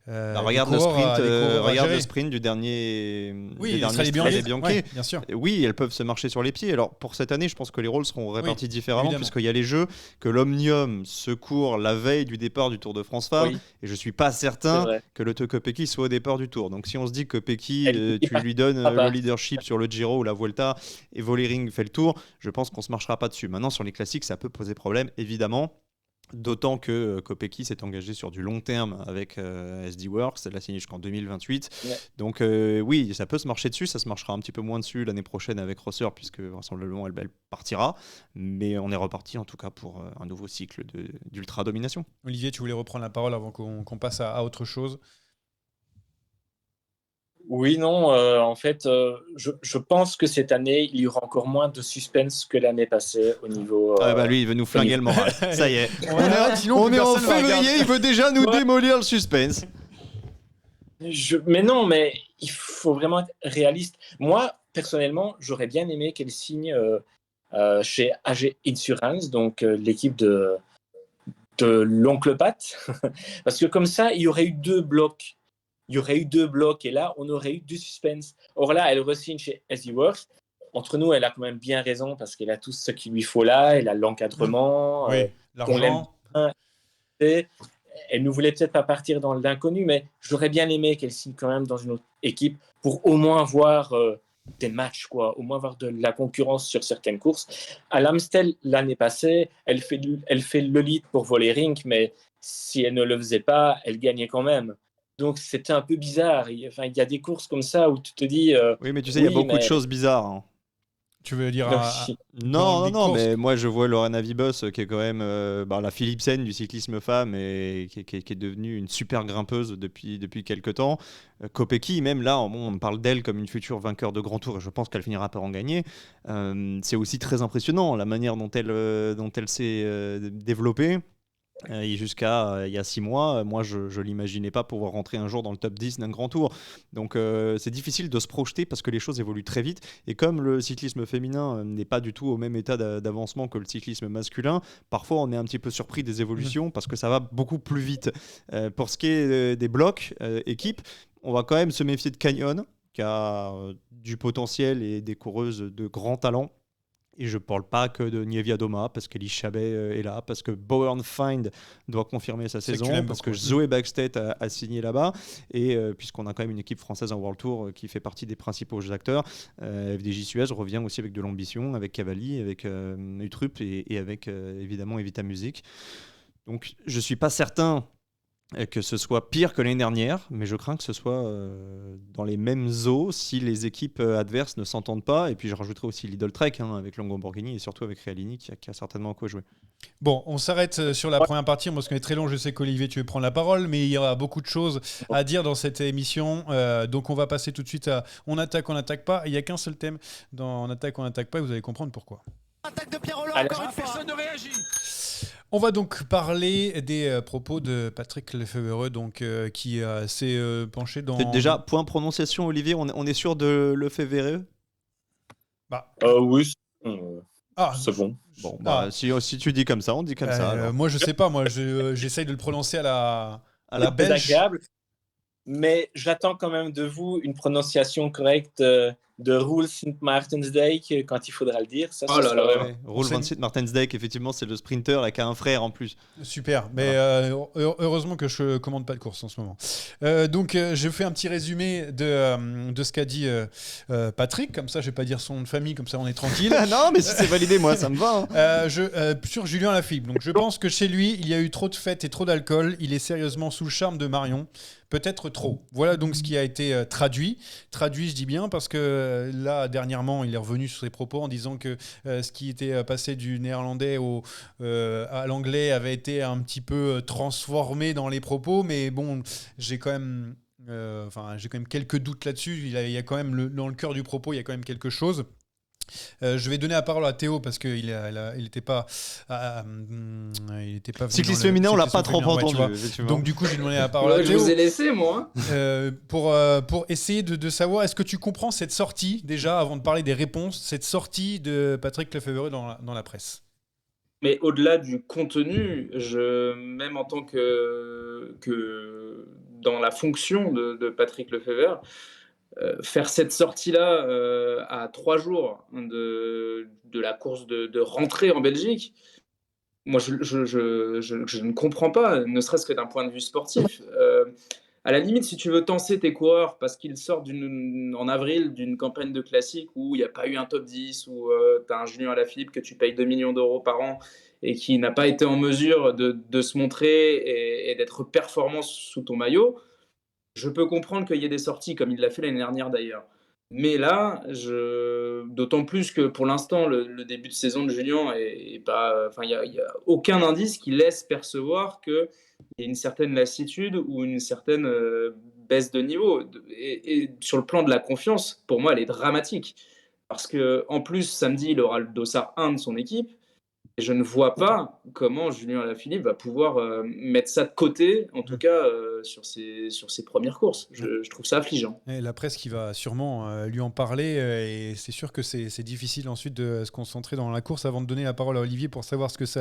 Regarde des coureurs regarde gérer. le sprint du dernier, Oui, des derniers Australie Strade Bianchi. Bianchi. Ouais, bien sûr. Oui, elles peuvent se marcher sur les pieds. Alors pour cette année, je pense que les rôles seront répartis différemment, évidemment. puisqu'il y a les jeux que l'Omnium secourt la veille du départ du Tour de France Femmes. Oui. Et je suis pas C'est certain vrai. que le Kopecky soit au départ du Tour. Donc si on se dit que Kopecky, Elle- tu lui donnes Ah bah. le leadership sur le Giro ou la Vuelta et Vollering fait le Tour, je pense qu'on se marchera pas dessus. Maintenant sur les classiques, ça peut poser problème, évidemment. D'autant que Kopecky s'est engagé sur du long terme avec SD Works, elle l'a signé jusqu'en 2028. Ouais. Donc oui, ça peut se marcher dessus, ça se marchera un petit peu moins dessus l'année prochaine avec Rosser, puisque vraisemblablement elle partira. Mais on est reparti en tout cas pour un nouveau cycle d'ultra-domination. Olivier, tu voulais reprendre la parole avant qu'on passe à autre chose. Oui, non, en fait, je pense que cette année, il y aura encore moins de suspense que l'année passée au niveau. Ah bah lui, il veut nous flinguer le moral. Ça y est. On va arrêter, sinon On plus est en personne va février, regarder. il veut déjà nous Ouais. démolir le suspense. Mais non, mais il faut vraiment être réaliste. Moi, personnellement, j'aurais bien aimé qu'elle signe chez AG Insurance, donc l'équipe de l'oncle Pat, parce que comme ça, il y aurait eu deux blocs. Il y aurait eu deux blocs et là, on aurait eu du suspense. Or là, elle re-signe chez SD Works. Entre nous, elle a quand même bien raison parce qu'elle a tout ce qu'il lui faut là. Elle a l'encadrement. Oui, qu'on l'aime l'argent. bien. Elle ne voulait peut-être pas partir dans l'inconnu, mais j'aurais bien aimé qu'elle signe quand même dans une autre équipe pour au moins voir des matchs, quoi, au moins voir de la concurrence sur certaines courses. À l'Amstel, l'année passée, elle fait le lead pour Vollering, mais si elle ne le faisait pas, elle gagnait quand même. Donc c'était un peu bizarre. Il y a des courses comme ça où tu te dis. Oui, mais tu sais, il y a beaucoup de choses bizarres. Hein. Tu veux dire Non, le big non, course. mais moi je vois Lorena Vibos qui est quand même la Philipsen du cyclisme femme et qui est devenue une super grimpeuse depuis quelques temps. Kopecky, même là, on parle d'elle comme une future vainqueur de grand tour et je pense qu'elle finira par en gagner. C'est aussi très impressionnant la manière dont elle s'est développée. Et jusqu'à il y a 6 mois, moi je ne l'imaginais pas pouvoir rentrer un jour dans le top 10 d'un grand tour. Donc c'est difficile de se projeter parce que les choses évoluent très vite. Et comme le cyclisme féminin n'est pas du tout au même état d'avancement que le cyclisme masculin, parfois on est un petit peu surpris des évolutions parce que ça va beaucoup plus vite. Pour ce qui est des blocs équipes, on va quand même se méfier de Canyon qui a du potentiel et des coureuses de grand talent. Et je ne parle pas que de Nievia Doma, parce qu'Elise Chabet est là, parce que Bowen Find doit confirmer sa C'est que tu saison, l'aimes parce beaucoup. que Zoé Backstedt a signé là-bas, et puisqu'on a quand même une équipe française en World Tour qui fait partie des principaux acteurs, FDJ Suez revient aussi avec de l'ambition, avec Cavalli, avec Utrup et avec évidemment Evita Music. Donc je ne suis pas certain que ce soit pire que l'année dernière, mais je crains que ce soit dans les mêmes eaux si les équipes adverses ne s'entendent pas. Et puis je rajouterai aussi Lidl Trek avec Longo Borghini et surtout avec Realini qui a certainement quoi jouer. Bon, on s'arrête sur la première partie parce qu'on est très long. Je sais qu'Olivier, tu veux prendre la parole, mais il y aura beaucoup de choses à dire dans cette émission. Donc on va passer tout de suite à on n'attaque pas. Il n'y a qu'un seul thème dans on attaque pas et vous allez comprendre pourquoi. Attaque de Pierre Rolland, Allez. encore une fois. Personne ne réagit. On va donc parler des propos de Patrick Lefevereux, donc qui s'est penché dans. Déjà, point prononciation, Olivier, on est sûr de Lefevereux ? Bah, Oui, ah, c'est bon. Bon, bah, si tu dis comme ça, on dit comme ça. alors. moi, je sais pas. Moi, j'essaye de le prononcer à la C'est belge. agréable, mais j'attends quand même de vous une prononciation correcte de Roel Sint-Maartensdijk quand il faudra le dire. Ça, Oh là là. Ouais, Roel van Sint Maartensdijk, effectivement, c'est le sprinter et qui a un frère en plus. Super, mais heureusement que je commande pas de course en ce moment. Donc je fais un petit résumé de ce qu'a dit Patrick, comme ça je vais pas dire son nom de famille, comme ça on est tranquille. Non, mais si c'est validé, moi, ça me va. Sur Julien Lafilippe, donc je pense que chez lui il y a eu trop de fêtes et trop d'alcool, il est sérieusement sous le charme de Marion, peut-être trop. Voilà donc ce qui a été traduit, je dis bien, parce que là dernièrement il est revenu sur ses propos en disant que ce qui était passé du néerlandais à l'anglais avait été un petit peu transformé dans les propos, mais bon, j'ai quand même quelques doutes là-dessus. Il y a quand même dans le cœur du propos, il y a quand même quelque chose. Je vais donner la parole à Théo parce qu'il n'était pas, il était pas venu Cycliste dans le féminin, on l'a cyclisme pas trop féminin, entendu. tu vois. Effectivement. Donc du coup, j'ai donné la parole à Ouais, je Théo vous ai laissé, moi. pour essayer de savoir, est-ce que tu comprends cette sortie déjà, avant de parler des réponses, cette sortie de Patrick Lefebvre dans la presse? Mais au-delà du contenu, même en tant que dans la fonction de Patrick Lefebvre, faire cette sortie-là à 3 jours de la course de rentrée en Belgique, moi je ne comprends pas, ne serait-ce que d'un point de vue sportif. À la limite, si tu veux tenser tes coureurs parce qu'ils sortent en avril d'une campagne de classique où il n'y a pas eu un top 10, où tu as un Julien Alaphilippe que tu payes 2 millions d'euros par an et qui n'a pas été en mesure de se montrer et d'être performant sous ton maillot, je peux comprendre qu'il y ait des sorties, comme il l'a fait l'année dernière d'ailleurs. Mais là, d'autant plus que pour l'instant, le début de saison de Julien est pas. Enfin, il y a aucun indice qui laisse percevoir qu'il y a une certaine lassitude ou une certaine baisse de niveau. Et sur le plan de la confiance, pour moi, elle est dramatique. Parce que en plus, samedi, il aura le dossard 1 de son équipe. Et je ne vois pas comment Julien Alaphilippe va pouvoir mettre ça de côté, en tout cas sur ses premières courses. Je trouve ça affligeant. Et la presse qui va sûrement lui en parler, et c'est sûr que c'est difficile ensuite de se concentrer dans la course. Avant de donner la parole à Olivier pour savoir qu'est-ce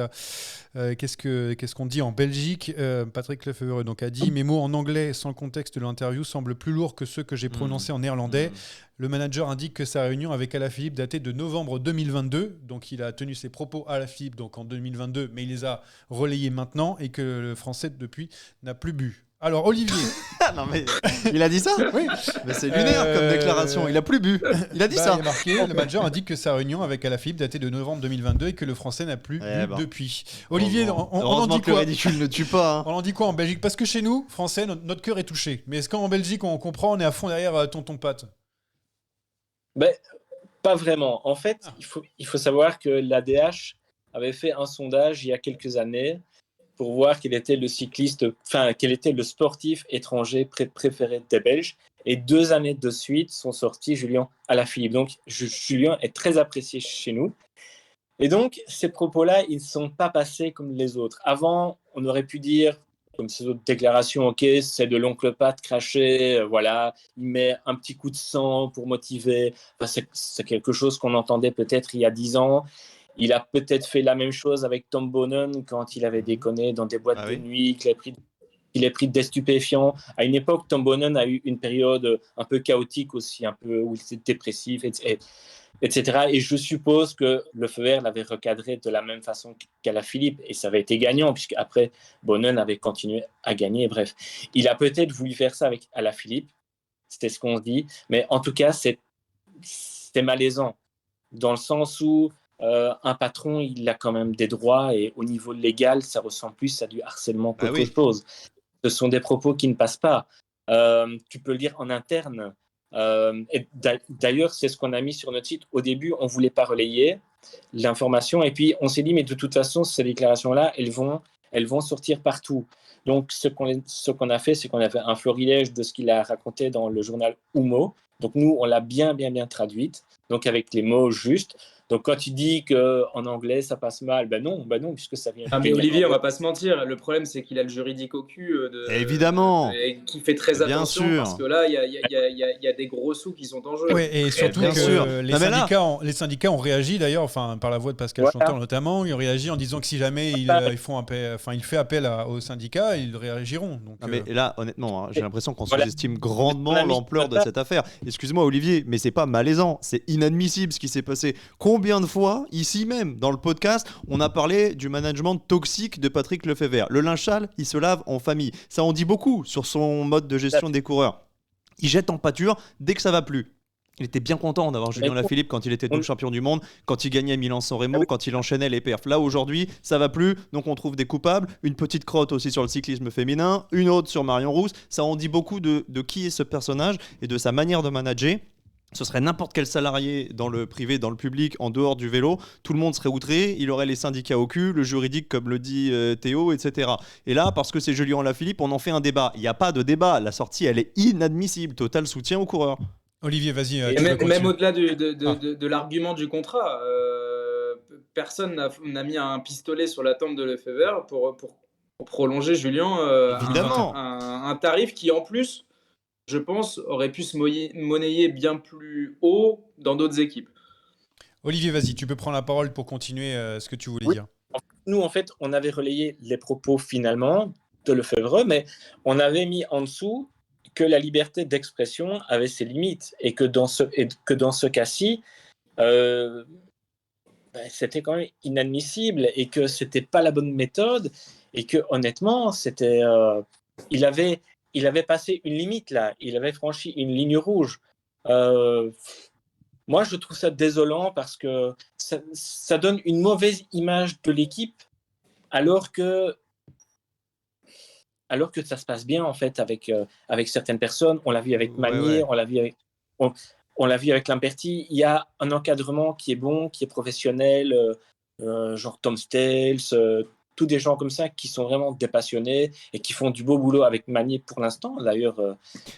qu'on dit en Belgique, Patrick Lefebvre donc a dit: mes mots en anglais sans le contexte de l'interview semblent plus lourds que ceux que j'ai prononcés en néerlandais. Le manager indique que sa réunion avec Alaphilippe datait de novembre 2022, donc il a tenu ses propos à Alaphilippe donc en 2022, mais il les a relayés maintenant, et que le Français depuis n'a plus bu. Alors Olivier, Non mais il a dit ça? oui, Mais c'est lunaire comme déclaration. Il a plus bu. Il a dit ça. il y a marqué, le manager indique que sa réunion avec Alaphilippe datait de novembre 2022 et que le Français n'a plus bu depuis. Olivier, on en Heureusement dit que le quoi? ridicule ne tue pas. Hein. On en dit quoi en Belgique? Parce que chez nous, Français, notre cœur est touché. Mais est-ce qu'en Belgique, on comprend, on est à fond derrière tonton Pat? Ben, pas vraiment. En fait, il faut savoir que l'ADH avait fait un sondage il y a quelques années pour voir quel était le sportif étranger préféré des Belges. Et 2 années de suite sont sortis Julien Alaphilippe. Donc, Julien est très apprécié chez nous. Et donc, ces propos-là, ils ne sont pas passés comme les autres. Avant, on aurait pu dire, comme ces autres déclarations, ok, c'est de l'oncle Pat craché, voilà, il met un petit coup de sang pour motiver. Enfin, c'est quelque chose qu'on entendait peut-être il y a 10 ans. Il a peut-être fait la même chose avec Tom Bonnen quand il avait déconné dans des boîtes de nuit, qu'il ait pris des stupéfiants. À une époque, Tom Bonnen a eu une période un peu chaotique aussi, un peu où il était dépressif, etc. Et je suppose que Lefebvre l'avait recadré de la même façon qu'Alaphilippe, et ça avait été gagnant, puisque après Bonnen avait continué à gagner. Bref, il a peut-être voulu faire ça avec Alaphilippe, c'était ce qu'on se dit, mais en tout cas, c'était malaisant, dans le sens où un patron, il a quand même des droits, et au niveau légal, ça ressemble plus à du harcèlement qu'autre chose. Ce sont des propos qui ne passent pas. Tu peux le dire en interne. Et d'ailleurs, c'est ce qu'on a mis sur notre site. Au début, on ne voulait pas relayer l'information, et puis on s'est dit, mais de toute façon, ces déclarations-là, elles vont sortir partout. Donc, ce qu'on a fait, c'est qu'on a fait un florilège de ce qu'il a raconté dans le journal Humo. Donc, nous, on l'a bien traduite, donc avec les mots justes. Donc, quand tu dis qu'en anglais, ça passe mal, ben non, puisque ça vient... Ah, mais Olivier, on va pas se mentir, le problème, c'est qu'il a le juridique au cul. Évidemment. Et qui fait très Bien attention, sûr. parce que là, il y a des gros sous qui sont en jeu. Oui, et surtout bien sûr. que les syndicats ont réagi d'ailleurs, enfin par la voix de Pascal Chanteur notamment, ils ont réagi en disant que si jamais il fait appel aux syndicats, ils réagiront. Donc, mais là, honnêtement, j'ai l'impression qu'on sous-estime grandement l'ampleur de cette affaire. Excuse-moi Olivier, mais c'est pas malaisant, c'est inadmissible ce qui s'est passé. Combien de fois, ici même, dans le podcast, on a parlé du management toxique de Patrick Lefebvre. Le linge sale, il se lave en famille. Ça en dit beaucoup sur son mode de gestion des coureurs. Il jette en pâture dès que ça va plus. Il était bien content d'avoir Julien Alaphilippe quand il était double champion du monde, quand il gagnait Milan-San Remo, quand il enchaînait les perfs. Là, aujourd'hui, ça va plus, donc on trouve des coupables. Une petite crotte aussi sur le cyclisme féminin, une autre sur Marion Rousse. Ça en dit beaucoup de qui est ce personnage et de sa manière de manager. Ce serait n'importe quel salarié dans le privé, dans le public, en dehors du vélo. Tout le monde serait outré, il aurait les syndicats au cul, le juridique, comme le dit Théo, etc. Et là, parce que c'est Julien Alaphilippe, on en fait un débat. Il n'y a pas de débat. La sortie, elle est inadmissible. Total soutien aux coureurs. Olivier, vas-y. Et tu peux même continuer. au-delà de l'argument du contrat, personne n'a mis un pistolet sur la tempe de Lefebvre pour prolonger Julien Évidemment. un tarif qui, en plus, je pense, aurait pu se monnayer bien plus haut dans d'autres équipes. Olivier, vas-y, tu peux prendre la parole pour continuer ce que tu voulais Oui. dire. Nous, en fait, on avait relayé les propos finalement de Lefebvre, mais on avait mis en dessous que la liberté d'expression avait ses limites et que dans ce cas-ci, c'était quand même inadmissible et que c'était pas la bonne méthode et que honnêtement, il avait passé une limite là, il avait franchi une ligne rouge. Moi, je trouve ça désolant parce que ça donne une mauvaise image de l'équipe alors que ça se passe bien en fait avec certaines personnes. On l'a vu avec Magnier, Ouais. on l'a vu avec Lamperti. Il y a un encadrement qui est bon, qui est professionnel, genre Tom Stales, tous des gens comme ça qui sont vraiment des passionnés et qui font du beau boulot avec Magnier pour l'instant. D'ailleurs,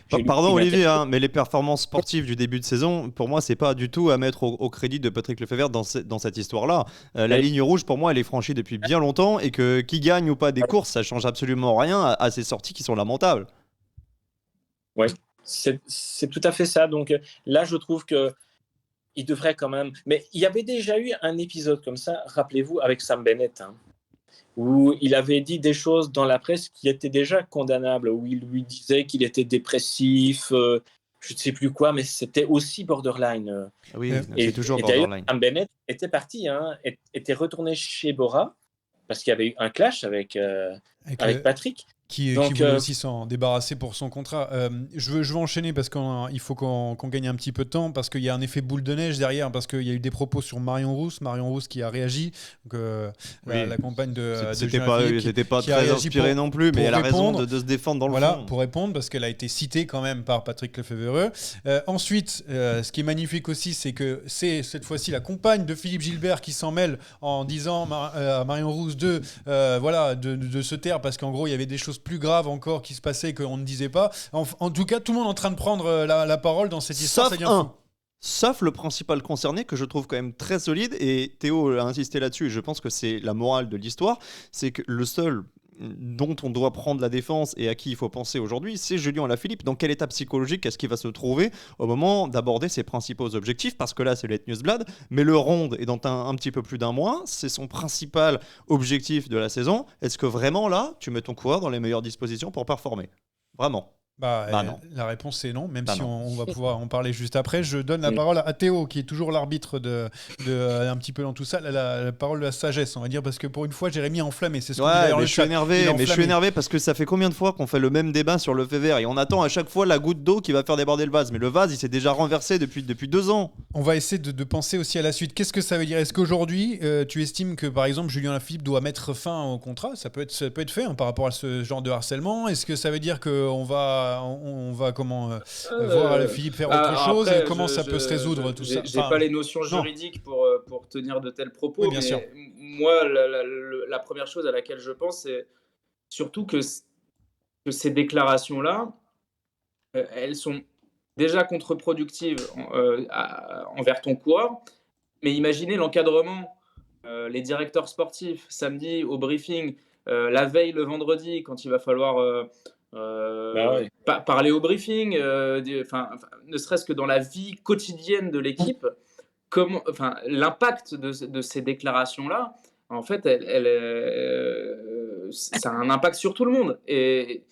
j'ai lu Pardon une Olivier, interview. hein, mais les performances sportives du début de saison, pour moi, c'est pas du tout à mettre au crédit de Patrick Lefebvre dans cette histoire-là. La ligne rouge, pour moi, elle est franchie depuis bien longtemps et que qui gagne ou pas des courses, ça change absolument rien à ces sorties qui sont lamentables. Ouais, c'est tout à fait ça. Donc là, je trouve que il devrait quand même. Mais il y avait déjà eu un épisode comme ça, rappelez-vous, avec Sam Bennett, hein, où il avait dit des choses dans la presse qui étaient déjà condamnables, où il lui disait qu'il était dépressif, je ne sais plus quoi, mais c'était aussi borderline. Oui, Euh, c'est toujours Et d'ailleurs, borderline. Sam Bennett était parti, hein, était retourné chez Bora, parce qu'il y avait eu un clash avec Avec Patrick. qui Donc, voulait aussi s'en débarrasser pour son contrat. Je veux enchaîner parce qu'il faut qu'on gagne un petit peu de temps, parce qu'il y a un effet boule de neige derrière, parce qu'il y a eu des propos sur Marion Rousse qui a réagi, donc, Oui. la compagne de C'était Julien pas, Philippe c'était pas qui a très réagi inspiré non plus, mais pour elle a raison répondre. de se défendre dans le Voilà, fond. pour répondre, parce qu'elle a été citée quand même par Patrick Lefebvre. Ensuite, ce qui est magnifique aussi, c'est que c'est cette fois-ci la compagne de Philippe Gilbert qui s'en mêle en disant à Marion Rousse de se taire, parce qu'en gros, il y avait des choses plus graves encore qui se passaient et qu'on ne disait pas. En tout cas, tout le monde est en train de prendre la parole dans cette histoire, ça devient fou. Sauf le principal concerné, que je trouve quand même très solide, et Théo a insisté là-dessus, et je pense que c'est la morale de l'histoire, c'est que le seul dont on doit prendre la défense et à qui il faut penser aujourd'hui, c'est Julien Alaphilippe. Dans quel état psychologique est-ce qu'il va se trouver au moment d'aborder ses principaux objectifs? Parce que là, c'est le Het Nieuwsblad, mais le Ronde est dans un petit peu plus d'un mois, c'est son principal objectif de la saison. Est-ce que vraiment là, tu mets ton coureur dans les meilleures dispositions pour performer? Vraiment? Non. La réponse est non, même si non. on va pouvoir en parler juste après. Je donne la parole à Théo, qui est toujours l'arbitre un petit peu dans tout ça, la parole de la sagesse, on va dire, parce que pour une fois, Jérémy a enflammé. C'est ce qu'on dit d'ailleurs mais le je suis chat. énervé, Il est enflammé. parce que ça fait combien de fois qu'on fait le même débat sur le Fever et on attend à chaque fois la goutte d'eau qui va faire déborder le vase. Mais le vase, il s'est déjà renversé depuis 2 ans. On va essayer de penser aussi à la suite. Qu'est-ce que ça veut dire? Est-ce qu'aujourd'hui, tu estimes que, par exemple, Julien Alaphilippe doit mettre fin au contrat? Ça peut être fait, hein, par rapport à ce genre de harcèlement. Est-ce que ça veut dire qu'on va voir Alaphilippe faire autre chose? Après, Et comment ça peut se résoudre, tout ça? J'ai pas les notions juridiques pour tenir de tels propos, Oui, bien sûr. moi, la première chose à laquelle je pense, c'est surtout que ces déclarations-là, elles sont déjà contre-productives envers ton coureur, mais imaginez l'encadrement, les directeurs sportifs, samedi au briefing, la veille le vendredi, quand il va falloir ouais. parler au briefing, ne serait-ce que dans la vie quotidienne de l'équipe, l'impact de ces déclarations-là, en fait, ça a un impact sur tout le monde. Et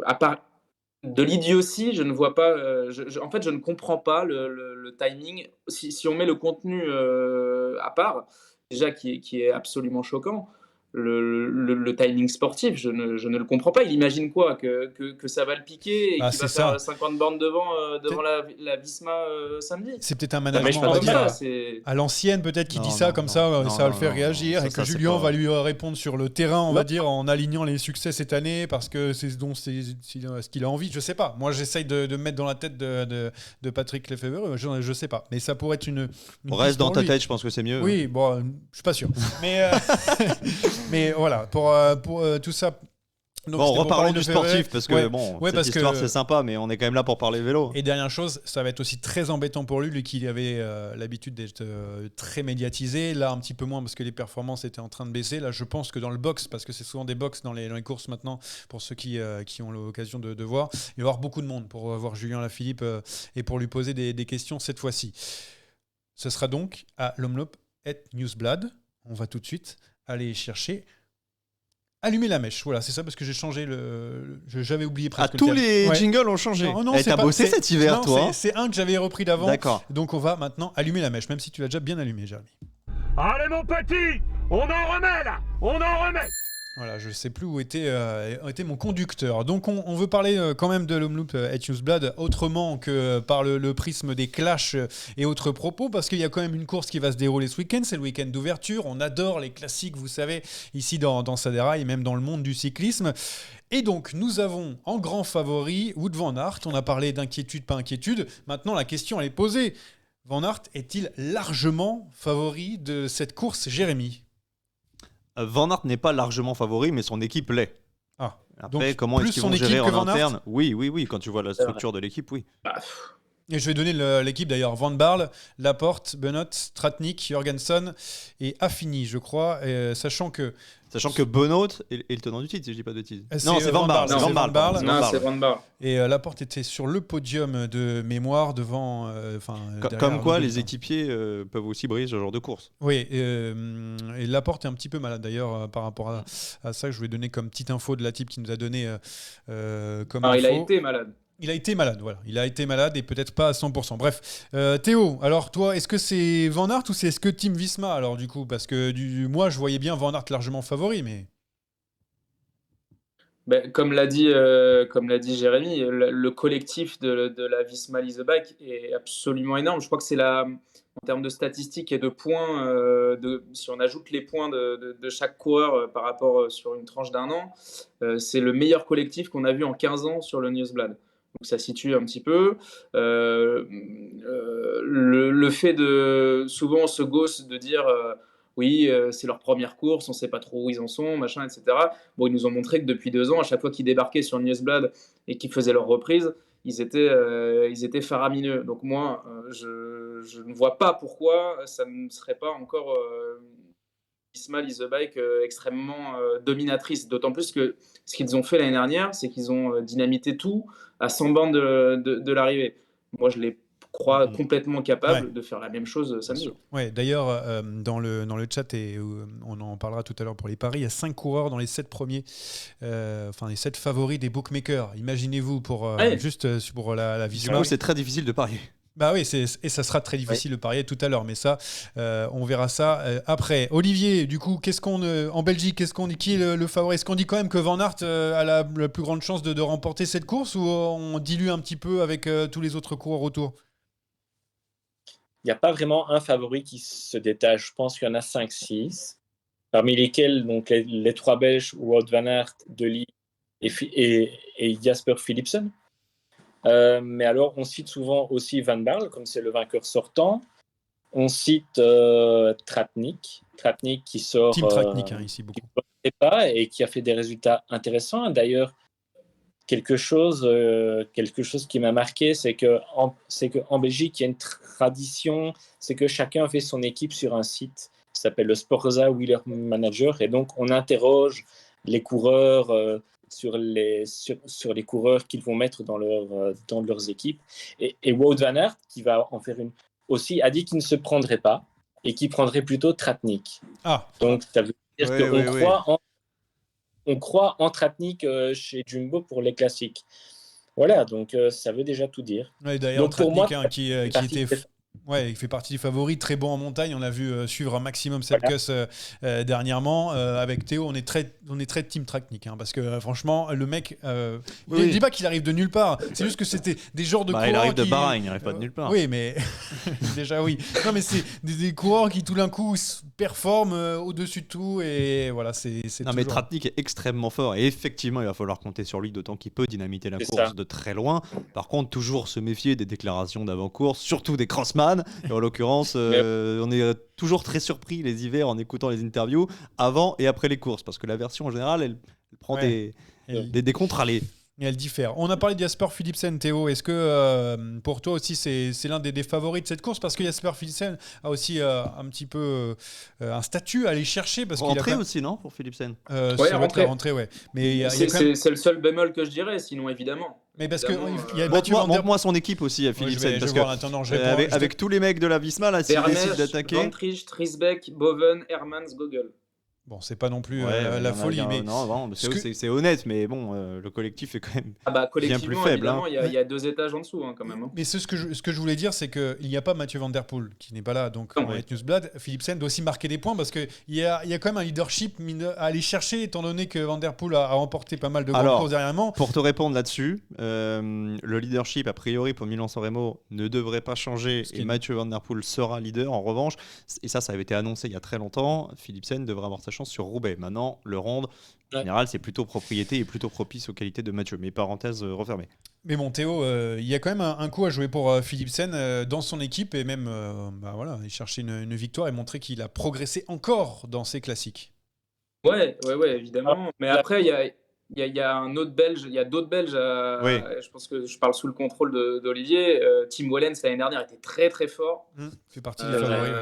à part de l'idiotie, je ne vois pas. En fait, je ne comprends pas le timing. Si on met le contenu à part, déjà qui est absolument choquant, le timing sportif, je ne le comprends pas. Il imagine quoi, que ça va le piquer et qu'il va faire 50 bornes devant la Visma samedi. C'est peut-être un Ça management, marche on va pas dire, à l'ancienne, peut-être, qui dit ça, Non, comme non, ça, non, ça va le non, faire non, réagir, ça, et que ça, c'est Julien pas- va lui répondre sur le terrain, on va dire, en alignant les succès cette année, parce que c'est ce qu'il a envie. Je sais pas. Moi, j'essaye de me mettre dans la tête de Patrick Lefebvre, je sais pas. Mais ça pourrait être une Reste piste dans pour ta lui. tête, je pense que c'est mieux. Oui, bon, je suis pas sûr. Mais, mais voilà, pour tout ça, Donc, Bon, c'était pour reparlons parler de du Ferrari. sportif parce que Ouais. bon, Ouais, cette parce histoire que- c'est sympa, mais on est quand même là pour parler vélo. Et dernière chose, ça va être aussi très embêtant pour lui qui avait l'habitude d'être très médiatisé. Là, un petit peu moins parce que les performances étaient en train de baisser. Là, je pense que dans le box, parce que c'est souvent des box dans les courses maintenant, pour ceux qui ont l'occasion de voir, il va y avoir beaucoup de monde pour voir Julien Lafilippe et pour lui poser des questions cette fois-ci. Ce sera donc à l'Omloop et Newsblad. On va tout de suite aller chercher. Allumer la mèche, voilà, c'est ça parce que j'ai changé j'avais oublié presque le tous terme. les Ouais. jingles ont changé. Non, Eh, c'est t'as pas- bossé c'est- cet hiver, non, toi. c'est un que j'avais repris d'avant. D'accord. Donc on va maintenant allumer la mèche, même si tu l'as déjà bien allumé, Jérémy. Allez mon petit, on en remet là, on en remet. Voilà, je sais plus où était mon conducteur. Donc on veut parler quand même de l'Omloop et Newsblad autrement que par le prisme des clashs et autres propos, parce qu'il y a quand même une course qui va se dérouler ce week-end, c'est le week-end d'ouverture. On adore les classiques, vous savez, ici dans Sadera et même dans le monde du cyclisme. Et donc, nous avons en grand favori Wout van Aert. On a parlé d'inquiétude, pas inquiétude. Maintenant, la question, elle est posée. Van Aert est-il largement favori de cette course, Jérémy ? Van Aert n'est pas largement favori, mais son équipe l'est. Ah, Après, donc, comment plus est-ce qu'ils son vont équipe gérer que en Van Aert interne ? Oui, quand tu vois la structure de l'équipe, oui. Et je vais donner l'équipe d'ailleurs. Van Barle, Laporte, Benoît, Tratnik, Jorgensen et Affini, je crois. Sachant que Benoît est le tenant du titre, si je dis pas de bêtises. C'est Non, c'est Van Barle. Non, c'est Van Barle. Non, c'est Van Barle. et Laporte était sur le podium de mémoire devant. Comme quoi, les équipiers peuvent aussi briller ce genre de course. Oui, et Laporte est un petit peu malade d'ailleurs par rapport à ça. Que je voulais donner comme petite info de la type qui nous a donné comme info. Il a été malade. Il a été malade, voilà. Il a été malade et peut-être pas à 100%. Bref, Théo, alors toi, est-ce que c'est Van Aert ou est-ce que Team Visma alors du coup ? Parce que moi, je voyais bien Van Aert largement favori, mais... Comme l'a dit Jérémy, le collectif de la Visma Lease Bike est absolument énorme. Je crois que c'est en termes de statistiques et de points, si on ajoute les points de chaque coureur par rapport sur une tranche d'un an, c'est le meilleur collectif qu'on a vu en 15 ans sur le Newsblad. Donc ça situe un petit peu. Le fait de souvent on se gausse de dire oui, c'est leur première course, on ne sait pas trop où ils en sont, machin, etc. Bon, ils nous ont montré que depuis 2 ans, à chaque fois qu'ils débarquaient sur le Newsblad et qu'ils faisaient leur reprise, ils étaient faramineux. Donc moi, je ne vois pas pourquoi ça ne serait pas encore Visma Lease Bike extrêmement dominatrice. D'autant plus que ce qu'ils ont fait l'année dernière, c'est qu'ils ont dynamité tout à 100 bornes de l'arrivée. Moi, je les crois complètement capables de faire la même chose samedi. Ouais, d'ailleurs, dans le chat, et on en parlera tout à l'heure pour les paris, il y a 5 coureurs dans les 7 premiers, les 7 favoris des bookmakers. Imaginez-vous juste pour la Du Visma. coup, c'est très difficile de parier. Bah oui, et ça sera très difficile de parier tout à l'heure, mais ça, on verra ça après. Olivier, du coup, en Belgique, qui est le favori ? Est-ce qu'on dit quand même que Van Aert a la plus grande chance de remporter cette course ou on dilue un petit peu avec tous les autres coureurs autour ? Il n'y a pas vraiment un favori qui se détache. Je pense qu'il y en a 5-6, parmi lesquels donc, les 3 Belges, Wout van Aert, De Ligt et Jasper Philipsen. Mais alors, on cite souvent aussi Van Barle, comme c'est le vainqueur sortant. On cite Tratnik qui sort... Team Tratnik, ici, beaucoup. Qui ne pas et qui a fait des résultats intéressants. D'ailleurs, quelque chose qui m'a marqué, c'est qu'en Belgique, il y a une tradition, c'est que chacun fait son équipe sur un site qui s'appelle le Sporza Wheeler Manager. Et donc, on interroge les coureurs... sur les coureurs qu'ils vont mettre dans leurs équipes. Et Wout van Aert, qui va en faire une aussi, a dit qu'il ne se prendrait pas et qu'il prendrait plutôt Tratnik. Ah. Donc, ça veut dire qu'on croit en Tratnik chez Jumbo pour les classiques. Voilà, donc ça veut déjà tout dire. Ouais, d'ailleurs, donc, pour Tratnik, moi, qui était... Ouais, il fait partie des favoris, très bon en montagne. On a vu suivre un maximum Sepkus dernièrement. Avec Théo, on est très team Tratnik, parce que franchement, le mec, je dis pas qu'il arrive de nulle part. C'est juste que c'était des genres de coureurs. Il arrive de Bahreïn, il n'arrive pas de nulle part. Oui, mais déjà oui. Non, mais c'est des coureurs qui tout d'un coup performent au-dessus de tout et voilà, c'est. Non, mais Tratnik est extrêmement fort et effectivement, il va falloir compter sur lui, d'autant qu'il peut dynamiter la course de très loin. Par contre, toujours se méfier des déclarations d'avant-course, surtout des crossman. Et en l'occurrence, on est toujours très surpris les hivers en écoutant les interviews avant et après les courses, parce que la version en général, elle prend des des contre-allées. Et elle diffère. On a parlé de Jasper Philipsen, Théo. Est-ce que pour toi aussi c'est l'un des favoris de cette course? Parce que Jasper Philipsen a aussi un petit peu un statut à aller chercher. Rentrée aussi, non, pour Philipsen? Ouais, rentrée, ouais. Mais il y a quand même... c'est le seul bémol que je dirais, sinon évidemment. Mais parce que Évidemment, il y a Mathieu Van Der Montre-moi son équipe aussi à Philipsen. je parce vais que voir en attendant, je réponds. avec tous les mecs de la Visma, là, s'ils décident d'attaquer. Van Tricht, Trisbeck, Boven, Hermans, Gogol. Bon, c'est pas non plus Ouais, la folie, mais non, c'est honnête, mais bon, le collectif est quand même bien Collectivement, plus faible. évidemment, il y a 2 étages en dessous, quand même. Mais ce que je voulais dire, c'est qu'il n'y a pas Mathieu Van Der Poel qui n'est pas là, donc on va être Newsblad. Philipsen doit aussi marquer des points parce qu'il y a quand même un leadership à aller chercher, étant donné que Van Der Poel a remporté pas mal de grandes courses dernièrement. Pour te répondre là-dessus, le leadership, a priori, pour Milan-San Remo, ne devrait pas changer et Mathieu Van Der Poel sera leader. En revanche, et ça avait été annoncé il y a très longtemps, Philipsen devrait avoir sa chance sur Roubaix. Maintenant, le rendre, en général, c'est plutôt propriété et plutôt propice aux qualités de Mathieu. Mais parenthèse refermée. Mais bon, Théo, il y a quand même un coup à jouer pour Philipsen dans son équipe et même il cherchait une victoire et montrer qu'il a progressé encore dans ses classiques. Ouais, évidemment. Mais après, il y a un autre Belge, il y a d'autres Belges. Je pense que je parle sous le contrôle d'Olivier. Tim Wellens l'année dernière était très très fort. Fait partie des favoris.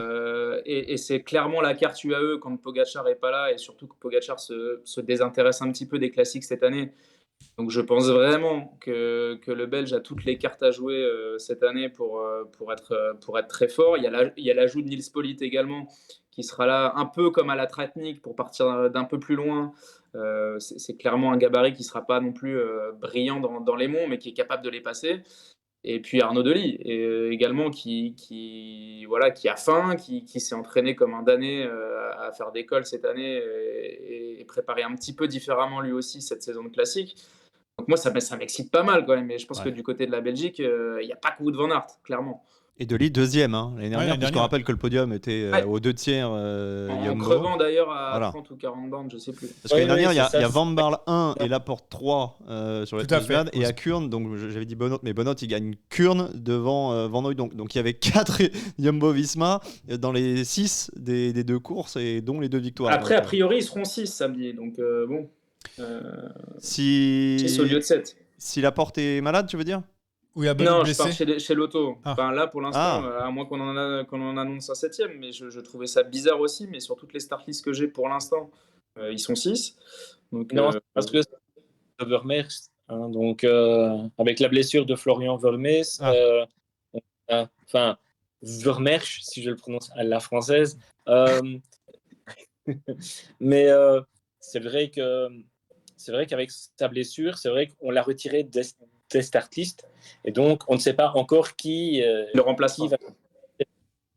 Et c'est clairement la carte UAE quand Pogačar est pas là et surtout que Pogačar se désintéresse un petit peu des classiques cette année. Donc je pense vraiment que le Belge a toutes les cartes à jouer cette année pour être très fort. Il y a l'ajout de Nils Politt également qui sera là un peu comme à la Tratnik pour partir d'un peu plus loin. C'est clairement un gabarit qui ne sera pas non plus brillant dans les monts, mais qui est capable de les passer. Et puis Arnaud Delis, également, qui a faim, qui s'est entraîné comme un damné à faire des cols cette année et préparé un petit peu différemment lui aussi cette saison de classique. Donc moi, ça m'excite pas mal quand même. Mais je pense que du côté de la Belgique, il n'y a pas que Wout van Aert, clairement. Et Delis deuxième l'année dernière, puisqu'on rappelle que le podium était aux 2 tiers en crevant d'ailleurs à 30 ou 40 bornes, je sais plus. Parce que l'année dernière, il y a Van Barle 1 et Laporte 3 sur le Newsblad et à Kuurne, donc j'avais dit Bonnot, mais Bonnot il gagne Kuurne devant Van Hooydonk. Donc il y avait 4 Jumbo-Visma dans les 6 des 2 courses et dont les 2 victoires. Après, a priori, ils seront 6 samedi, donc bon. 6 au lieu de 7. Si Laporte est malade, tu veux dire? Non, je pars chez Lotto. Enfin, là, pour l'instant, à moins qu'on en annonce un 7ème, mais je trouvais ça bizarre aussi. Mais sur toutes les start lists que j'ai pour l'instant, ils sont 6. Donc, non, parce que c'est Vermeers. Donc, avec la blessure de Florian Vermeers, Vermeers, si je le prononce à la française. Mais c'est vrai qu'avec sa blessure, c'est vrai qu'on l'a retiré des start list et donc on ne sait pas encore qui le remplacera.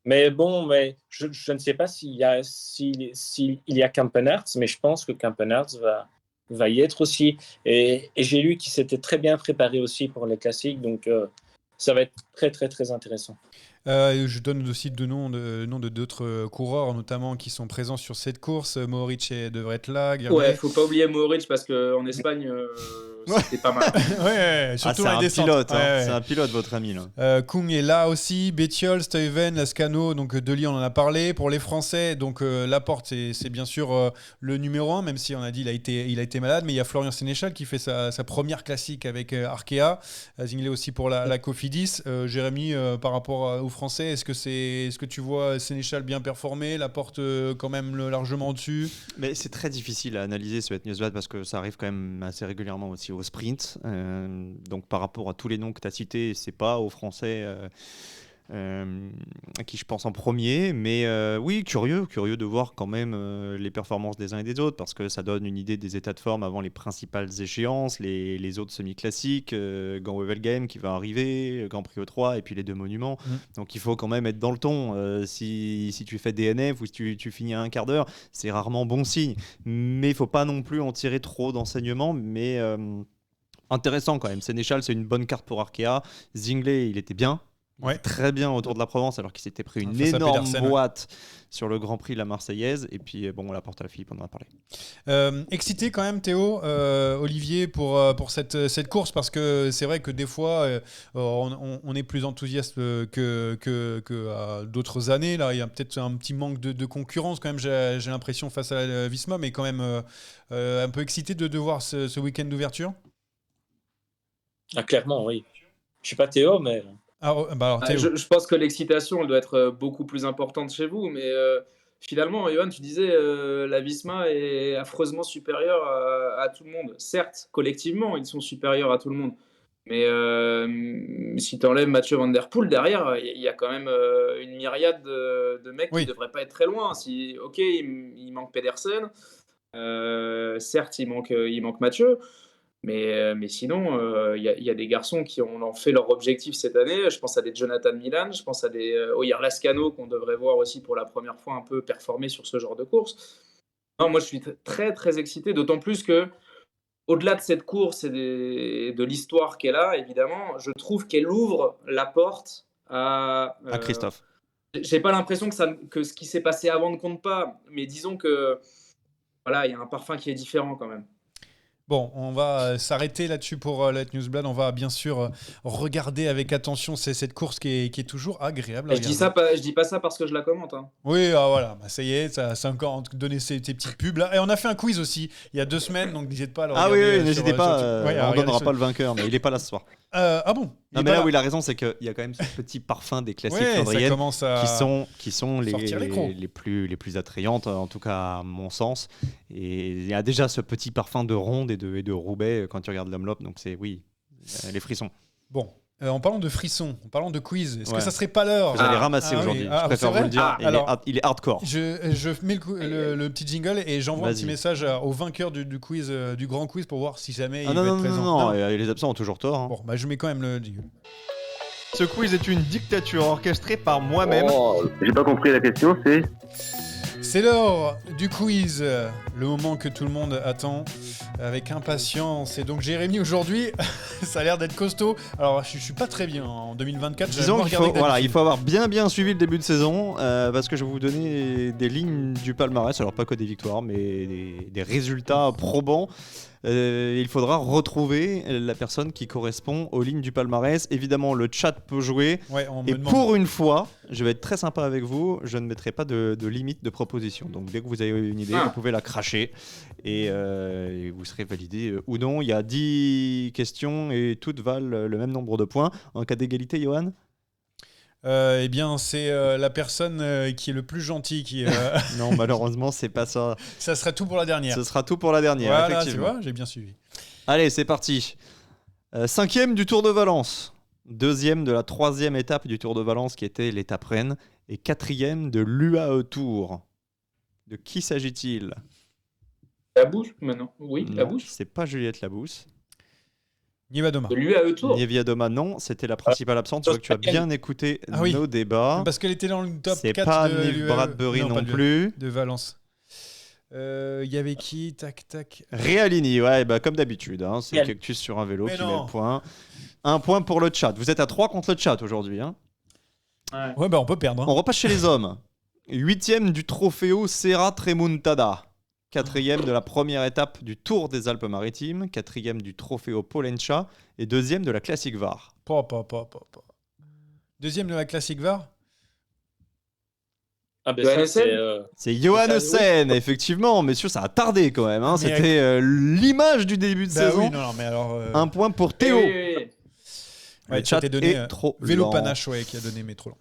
Mais bon, je ne sais pas s'il y a Campenaerts, mais je pense que Campenaerts va y être aussi et j'ai lu qu'il s'était très bien préparé aussi pour les classiques, donc ça va être très très très intéressant. Je donne aussi deux noms de d'autres coureurs notamment qui sont présents sur cette course. Mohoric devrait être là. Ouais, faut pas oublier Mohoric parce qu'en Espagne c'était pas mal. Ouais, surtout c'est la un descente. pilote, Ouais. C'est un pilote votre ami là. Kung est là aussi, Bettiol, Stuyven, Lascano, donc Delis on en a parlé. Pour les Français, donc Laporte c'est bien sûr le numéro 1, même si on a dit il a été malade, mais il y a Florian Sénéchal qui fait sa première classique avec Arkea. Zinglé aussi pour la Cofidis. Jérémy, par rapport aux Français, est-ce que tu vois Sénéchal bien performer, Laporte quand même largement au-dessus? Mais c'est très difficile à analyser ce Newsblad parce que ça arrive quand même assez régulièrement aussi au sprint. Donc par rapport à tous les noms que tu as cités, c'est pas aux Français à qui je pense en premier, mais oui, curieux de voir quand même les performances des uns et des autres, parce que ça donne une idée des états de forme avant les principales échéances, les autres semi-classiques, Gand-Wevelgem qui va arriver, Grand Prix E3 et puis les 2 monuments. Donc il faut quand même être dans le ton. Si tu fais DNF ou si tu finis à un quart d'heure, c'est rarement bon signe, mais il faut pas non plus en tirer trop d'enseignements, mais intéressant quand même. Sénéchal, c'est une bonne carte pour Arkea. Zinglé, il était bien. Ouais. Très bien autour de la Provence, alors qu'il s'était pris une Face à énorme Pedersen, boîte sur le Grand Prix de la Marseillaise. Et puis, bon, la porte à la Philippe, on en a parlé. Excité quand même, Théo, Olivier, pour cette course, parce que c'est vrai que des fois, on est plus enthousiaste que à d'autres années. Là, il y a peut-être un petit manque de concurrence quand même, j'ai l'impression, face à la Visma, mais quand même un peu excité de voir ce week-end d'ouverture. Ah, clairement, oui. Je suis pas Théo, mais Alors, Théo. Je pense que l'excitation, elle doit être beaucoup plus importante chez vous, mais finalement, Johan, tu disais la Visma est affreusement supérieure à tout le monde. Certes, collectivement, ils sont supérieurs à tout le monde, mais si tu enlèves Mathieu Van Der Poel, derrière, il y a quand même une myriade de mecs Oui. qui ne devraient pas être très loin. Ok, il manque Pedersen, certes, il manque Mathieu. Mais sinon, il y a des garçons qui ont fait leur objectif cette année. Je pense à des Jonathan Milan, je pense à des Oyer Lascano qu'on devrait voir aussi pour la première fois un peu performer sur ce genre de course. Non, moi, je suis très, très excité, d'autant plus que au-delà de cette course et de l'histoire qu'elle a, évidemment, je trouve qu'elle ouvre la porte à Christophe. J'ai pas l'impression que ce qui s'est passé avant ne compte pas, mais disons que voilà, il y a un parfum qui est différent quand même. Bon, on va s'arrêter là-dessus pour Let Newsblad. On va bien sûr regarder avec attention cette course qui est toujours agréable. Je dis pas ça parce que je la commente. Hein. Oui, voilà, ça y est, ça a encore donné ces petites pubs là. Et on a fait un quiz aussi il y a 2 semaines, donc n'hésitez pas à le regarder. Oui, n'hésitez pas, on donnera sur... pas le vainqueur, mais il est pas là ce soir. Ah bon? Non, mais là où il a raison, c'est qu'il y a quand même ce petit parfum des classiques flandriennes qui sont les plus attrayantes, en tout cas à mon sens. Et il y a déjà ce petit parfum de ronde et de Roubaix quand tu regardes l'Omloop, donc c'est les frissons. Bon. En parlant de frissons, en parlant de quiz, est-ce que ça serait pas l'heure? J'allais ramasser aujourd'hui, je préfère vous le dire. Il est hardcore. Je mets le petit jingle et j'envoie un petit message au vainqueur du quiz, du grand quiz, pour voir si jamais il va être présent. Non, les absents ont toujours tort. Hein. Bon, je mets quand même le jingle. Ce quiz est une dictature orchestrée par moi-même. Oh, j'ai pas compris la question, c'est... C'est l'heure du quiz, le moment que tout le monde attend avec impatience. Et donc Jérémy, aujourd'hui, ça a l'air d'être costaud. Alors je suis pas très bien en 2024. Disons il faut avoir bien suivi le début de saison parce que je vais vous donner des lignes du palmarès, alors pas que des victoires, mais des résultats probants. Il faudra retrouver la personne qui correspond aux lignes du palmarès. Évidemment, le chat peut jouer. Ouais, et pour une fois, je vais être très sympa avec vous. Je ne mettrai pas de limite de proposition. Donc, dès que vous avez une idée, vous pouvez la cracher et vous serez validé ou non. Il y a 10 questions et toutes valent le même nombre de points. En cas d'égalité, Johan ? Eh bien, c'est la personne qui est le plus gentille qui. Non, malheureusement, c'est pas ça. Ça sera tout pour la dernière. Ce sera tout pour la dernière, voilà, effectivement. Tu vois, j'ai bien suivi. Allez, c'est parti. 5e du Tour de Valence. 2e de la 3e étape du Tour de Valence, qui était l'étape Rennes. Et 4e de l'UAE Tour. De qui s'agit-il ? Labousse, maintenant. Oui, non, Labousse. C'est pas Juliette Labousse. Niewiadoma. De l'UAE Tour. Niewiadoma, non, c'était la principale absente. Tu vois que tu as bien écouté nos débats. Parce qu'elle était dans le top 4 c'est pas Nive Bradbury non plus. De Valence. Il y avait qui? Tac. Realini, ouais, comme d'habitude. Hein, c'est Cactus sur un vélo qui met le point. Un point pour le chat. Vous êtes à 3 contre le chat aujourd'hui. Hein. Ouais, on peut perdre. Hein. On repasse chez les hommes. 8e du Trofeo Serra Tramuntada. 4e de la première étape du Tour des Alpes-Maritimes, 4e du Trofeo Pollencha et 2e de la Classique Var. 2e de la Classique Var. Ah ben ça, c'est Johan Sen, effectivement, messieurs, ça a tardé quand même. Hein. C'était l'image du début de saison. Oui, non, mais alors, un point pour Théo. Oui. Le chat donné trop Vélo lent. Panache, qui a donné mais trop lent.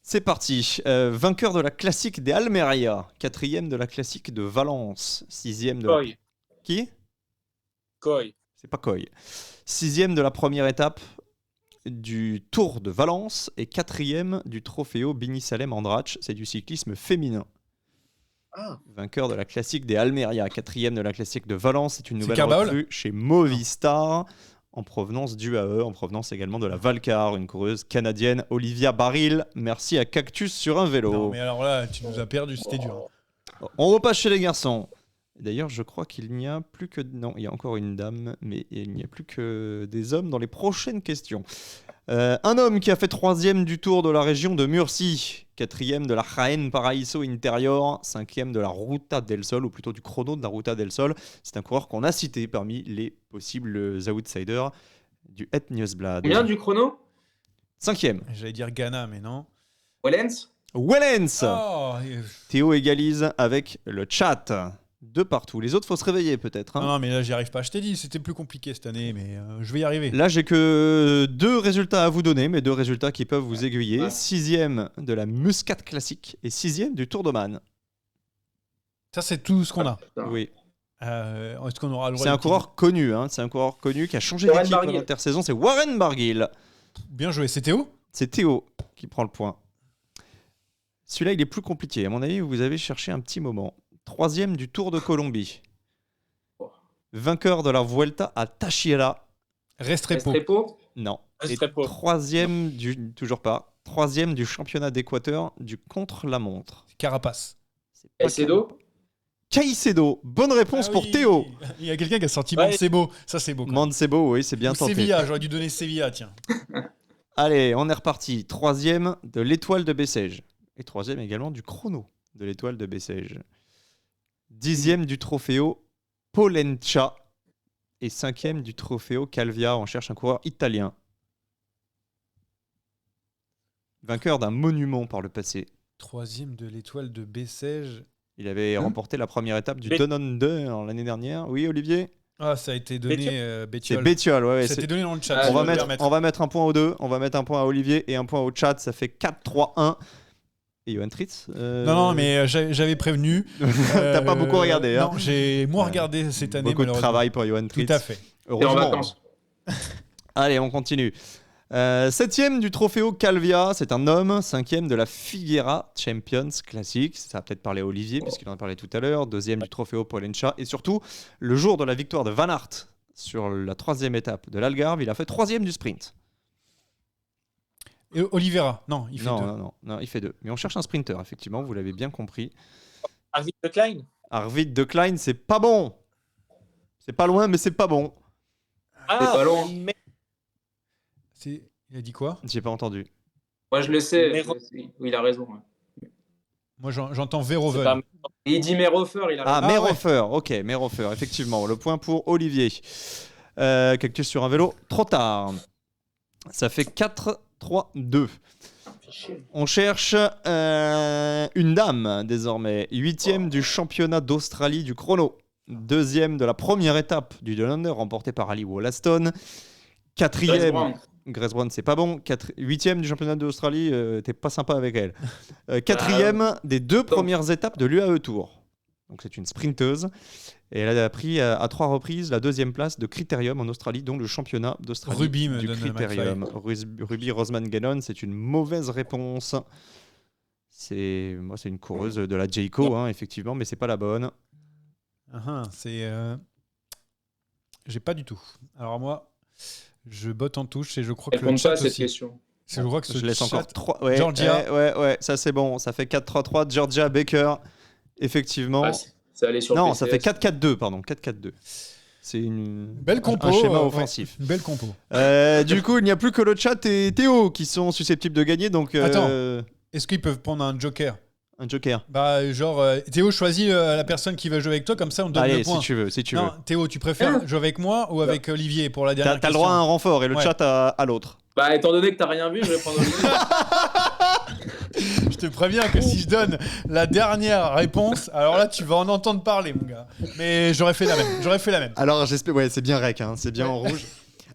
C'est parti. Vainqueur de la classique des Almeria, 4e de la classique de Valence, 6e de Coy. Qui ? Coy. C'est pas Coy. 6e de la première étape du Tour de Valence et 4e du Trofeo Bini Salem Andratx, c'est du cyclisme féminin. Vainqueur de la classique des Almeria, 4e de la classique de Valence, c'est une nouvelle recrue chez Movistar. En provenance du AE, en provenance également de la Valcar, une coureuse canadienne, Olivia Baril. Merci à Cactus sur un vélo. Non, mais alors là, tu nous as perdu, c'était dur. On repasse chez les garçons. D'ailleurs, je crois qu'il n'y a plus que... Non, il y a encore une dame, mais il n'y a plus que des hommes dans les prochaines questions. Un homme qui a fait 3e du Tour de la région de Murcie, 4e de la Jaén Paraíso Interior, 5e de la Ruta del Sol, ou plutôt du chrono de la Ruta del Sol. C'est un coureur qu'on a cité parmi les possibles outsiders du Het Nieuwsblad. Combien du chrono? 5e. J'allais dire Ghana, mais non. Wellens? Wellens. Oh, Théo égalise avec le chat. De partout. Les autres, faut se réveiller peut-être. Hein. non, mais là, j'y arrive pas. Je t'ai dit, c'était plus compliqué cette année, mais je vais y arriver. Là, j'ai que 2 résultats à vous donner, mais 2 résultats qui peuvent vous aiguiller. Ouais. 6e de la Muscat Classique et 6e du Tour d'Oman. Ça, c'est tout ce qu'on a. Putain. Oui. Est-ce qu'on aura le droit C'est un de- coureur connu. Hein. C'est un coureur connu qui a changé Warren d'équipe Barguil. en intersaison. C'est Warren Barguil. Bien joué. C'est Théo? C'est Théo qui prend le point. Celui-là, il est plus compliqué. À mon avis, vous avez cherché un petit moment. 3e du Tour de Colombie. Vainqueur de la Vuelta à Táchira. Restrepo. Restrepo? Non. Et Restrepo. 3e du... Toujours pas. 3e du championnat d'Équateur du contre-la-montre. Carapace. C'est pas Caicedo? Caicedo. Bonne réponse Ah pour oui. Théo. Il y a quelqu'un qui a sorti Ouais. Mancebo. Ça, c'est beau. quand même. Mancebo, oui, c'est bien Ou tenté. Sevilla. J'aurais dû donner Sevilla, tiens. Allez, on est reparti. 3e de l'Étoile de Bessèges. Et 3e également du chrono de l'Étoile de Bessèges. 10e du Trofeo Pollentia. Et 5e du Trofeo Calvia. On cherche un coureur italien. Vainqueur d'un monument par le passé. 3e de l'étoile de Bessèges. Il avait remporté la première étape du Bet- Donon 2 l'année dernière. Oui, Olivier? Ah, ça a été donné Bétiol. Bétiol. C'est Bétiol, ouais. Ça a c'est- été donné dans le chat. Ah, je On va, vais le mettre, permettre. on va mettre un point aux deux. On va mettre un point à Olivier et un point au chat. Ça fait 4-3-1. Et Johan Tritz Non, mais j'avais prévenu. T'as pas beaucoup regardé, hein. Non, j'ai moins Ouais. regardé cette année. Beaucoup de malheureusement. travail pour Johan Tout Tritz. à fait. T'es en Heureusement. vacances. Allez, on continue. 7e du Trofeo Calvia, c'est un homme. 5e de la Figuera Champions Classic. Ça va peut-être parler à Olivier, puisqu'il en a parlé tout à l'heure. 2e du Trofeo Pollentia. Et surtout, le jour de la victoire de Van Aert sur la 3e étape de l'Algarve, il a fait 3e du sprint. Et Oliveira. Non, il fait non, deux. non, il fait 2. Mais on cherche un sprinter, effectivement, vous l'avez bien compris. Arvid de Klein. Arvid de Klein, c'est pas bon. C'est pas loin, mais c'est pas bon. pas loin. mais- Il a dit quoi? J'ai pas entendu. Moi, je le sais. Mero- Oui, il a raison. Ouais. Moi, j'entends c'est Verhoeven. pas- Et il dit Merhofer, il a Ah, raison. Merhofer, ok, Merhofer, effectivement. Le point pour Olivier. Cactus sur un vélo, trop tard. Ça fait 4-3-2. On cherche une dame désormais. 8e du championnat d'Australie du chrono. 2e de la première étape du Down remportée par Ali Wollaston. 4e. Brown. Grace Brown, c'est pas bon. 8e du championnat d'Australie, t'es pas sympa avec elle. 4e des 2 premières étapes de l'UAE Tour. Donc c'est une sprinteuse. Et elle a pris à 3 reprises la 2e place de Critérium en Australie, dont le championnat d'Australie Ruby me du donne le Critérium. Ruby Roseman Gannon, c'est une mauvaise réponse. Moi, c'est une coureuse de la Jayco, hein, effectivement, mais c'est pas la bonne. C'est. J'ai pas du tout. Alors moi, je botte en touche et je crois que le Réponds chat pas à cette aussi. question. Je crois que ce Je laisse chat- encore 3. Ouais, Georgia. ouais, ça c'est bon. Ça fait 4-3-3. Georgia Baker, effectivement. Ah, c'est allé sur Non, PCS. ça fait 4-4-2, pardon. 4-4-2. C'est une Belle compo. un schéma ouais, offensif. belle compo. Du coup, il n'y a plus que le chat et Théo qui sont susceptibles de gagner. Donc, Attends. Est-ce qu'ils peuvent prendre un joker? un joker. Bah, genre, Théo, choisis la personne qui va jouer avec toi, comme ça on donne Allez, le point. si tu veux. Non, Théo, tu préfères jouer avec moi ou avec Olivier pour la dernière T'as le question? droit à un renfort et le Ouais. chat à l'autre. Bah, étant donné que t'as rien vu, je vais prendre Olivier. Je te préviens que si je donne la dernière réponse, alors là, tu vas en entendre parler, mon gars. Mais j'aurais fait la même. Alors, j'espère. Ouais, c'est bien rec, hein, c'est bien en rouge.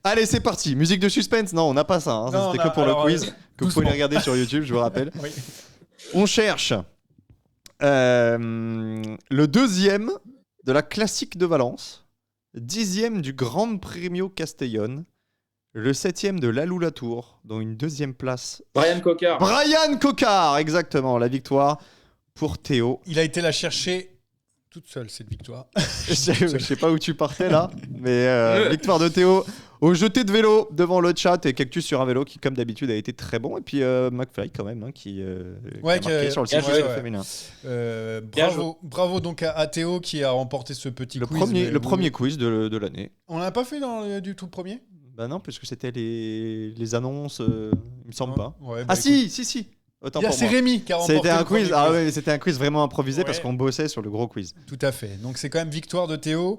Allez, c'est parti. Musique de suspense. Non, on n'a pas ça. hein, ça, Non, c'était on a- que pour alors, le quiz. Que vous pouvez doucement. les regarder sur YouTube, je vous rappelle. Oui. On cherche le 2e de la Classique de Valence, 10e du Grand Premio Castellón, le 7e de l'Alou-la-Tour, dont une 2e place. Brian Cocard. Brian Cocard, exactement, la victoire pour Théo. Il a été la chercher toute seule, cette victoire. Je sais pas où tu partais là, mais victoire de Théo au jeté de vélo devant le chat et Cactus sur un vélo qui, comme d'habitude, a été très bon. Et puis McFly, quand même, hein, qui a marqué sur le bien cyclisme joué, ouais. féminin. Bravo donc à Théo qui a remporté ce petit Le quiz. premier, mais le vous- premier quiz de l'année. On l'a pas fait dans du tout premier? Bah non, puisque c'était les annonces, il me semble pas. Ouais, bah, Ah écoute. si. Autant Il y a pour c'est moi. Rémi qui a remporté C'était un le premier quiz. Ah ouais, mais c'était un quiz vraiment improvisé parce Ouais. qu'on bossait sur le gros quiz. Tout à fait. Donc c'est quand même victoire de Théo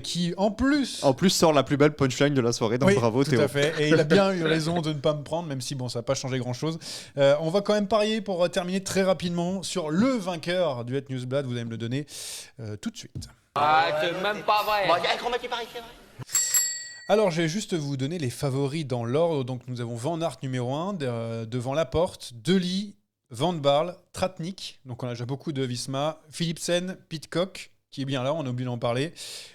qui en plus... En plus sort la plus belle punchline de la soirée, donc Oui, bravo tout Théo. à fait. Et il a bien eu raison de ne pas me prendre, même si bon, ça n'a pas changé grand-chose. On va quand même parier pour terminer très rapidement sur le vainqueur du Het Newsblad. Vous allez me le donner tout de suite. Ah, c'est même pas vrai. Alors, je vais juste vous donner les favoris dans l'ordre. Donc, nous avons Van Aert numéro 1, devant Laporte, Dely, Van Barle, Tratnik. Donc, on a déjà beaucoup de Visma. Philipsen, Pidcock, qui est bien là, on a oublié d'en parler.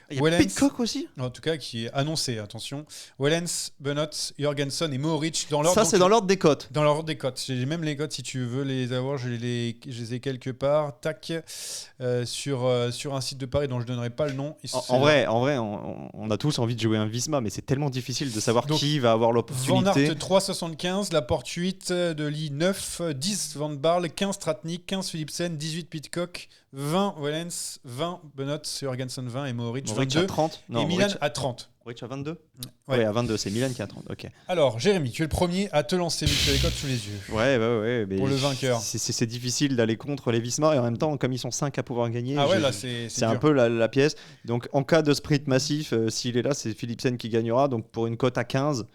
Il y a Wellens, Pidcock aussi. en tout cas, qui est annoncé, attention. Wellens, Benoît, Jorgensen et Mohoric dans l'ordre. Ça, donc, c'est dans l'ordre des cotes. dans l'ordre des cotes. J'ai même les cotes si tu veux les avoir. Je les ai quelque part. Tac. Sur un site de Paris dont je ne donnerai pas le nom. En vrai, on a tous envie de jouer un Visma, mais c'est tellement difficile de savoir Donc, qui va avoir Van l'opportunité. Aert 3,75, Laporte 8, Dely 9, 10 Van Barle, 15 Tratnik, 15 Philipsen, 18 Pidcock, 20 Wellens, 20 Benoît, Jorgensen 20 et Mohoric Mohoric 22. à 30. Non, et Milan Mohoric- à 30. Mohoric à 22. Ouais. Ouais, à 22, c'est Milan qui est à 30. Ok. Alors, Jérémy, tu es le premier à te lancer, mais tu as les cotes sous les yeux. Ouais. Mais Pour le vainqueur. C'est difficile d'aller contre les Visma et en même temps, comme ils sont 5 à pouvoir gagner, Ah ouais, là, c'est c'est un dur. peu la pièce. Donc en cas de sprint massif, s'il est là, c'est Philipsen qui gagnera. Donc pour une cote à 15,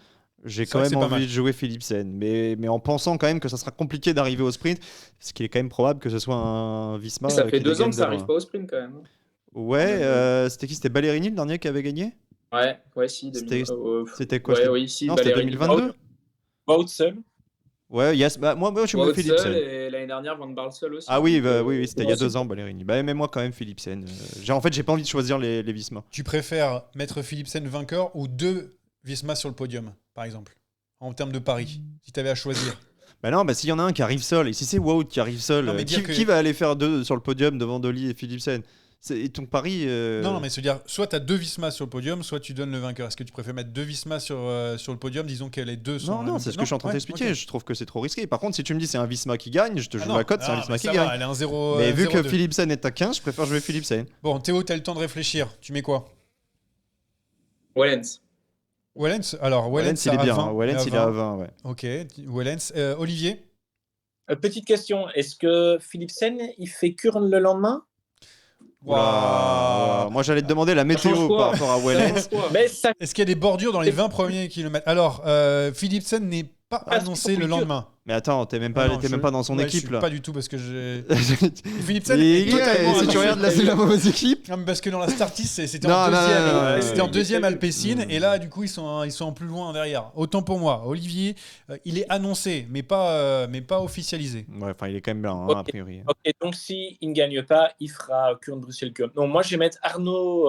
j'ai C'est quand vrai que même c'est pas envie mal. de jouer Philipsen. Mais en pensant quand même que ça sera compliqué d'arriver au sprint, ce qui est quand même probable que ce soit un Visma. Ça fait qui 2 ans dégaine que ça devant. arrive pas au sprint quand même. Ouais, c'était qui? C'était Ballerini le dernier qui avait gagné? Ouais, si. C'était quoi? Ouais, oui, si. Non, c'était Ballerini. 2022. Wout seul. Ouais, yes. Bah, moi je suis Wout Philipsen. seul et l'année dernière, Van Barle seul aussi. Ah oui, Donc, oui, c'était il y a c'est 2 ans, Ballerini. Bah, mais moi, quand même, Philipsen. En fait, j'ai pas envie de choisir les Visma. Tu préfères mettre Philipsen vainqueur ou 2 Visma sur le podium, par exemple, en termes de paris, si tu avais à choisir? Bah non, s'il y en a un qui arrive seul, et si c'est Wout qui arrive seul, Non, mais dire que- qui va aller faire 2 sur le podium devant Dely et Philipsen? Et ton pari. Non, mais se dire, soit tu as 2 Visma sur le podium, soit tu donnes le vainqueur. Est-ce que tu préfères mettre 2 Visma sur le podium, disons que les deux sont... Non, c'est ce que je suis en train Ouais, d'expliquer. ok. Je trouve que c'est trop risqué. Par contre, si tu me dis c'est un Visma qui gagne, je te joue Ah non, la cote, c'est un ah, Visma mais qui ça gagne. va, elle est un 0. Mais vu que 0,2. Philipsen est à 15, je préfère jouer Philipsen. Bon, Théo, tu as le temps de réfléchir. Tu mets quoi? Wellens. Wellens, alors Wellens, il est à bien. 20, Wellens, il est à 20, ouais. Ok, Wellens. Olivier? Petite question, est-ce que Philipsen, il fait Kurn le lendemain? Oula. Moi, j'allais te demander la change météo quoi par rapport à Wellens. Mais ça, Est-ce qu'il y a des bordures dans les 20 premiers kilomètres? Alors, Philipsen n'est pas Ah, annoncé c'est le compliqué. lendemain. Mais attends, t'es même Ah pas, non, t'es même je- pas dans son ouais, je équipe suis là. Pas du tout, parce que Philipsen Et est totalement si tu annoncé. regardes là, c'est la mauvaise équipe. Non, mais parce que dans la Startis, c'était Non, en non, deuxième. non, non, C'était en ouais. deuxième Alpecin. Mm. Et là, du coup, ils sont plus loin derrière. Autant pour moi. Olivier, il est annoncé, mais pas officialisé. Ouais, enfin, il est quand même bien, hein, Ok. a priori. ok, donc si il ne gagne pas, il fera Kurn Bruxelles Kurn. Non, moi je vais mettre Arnaud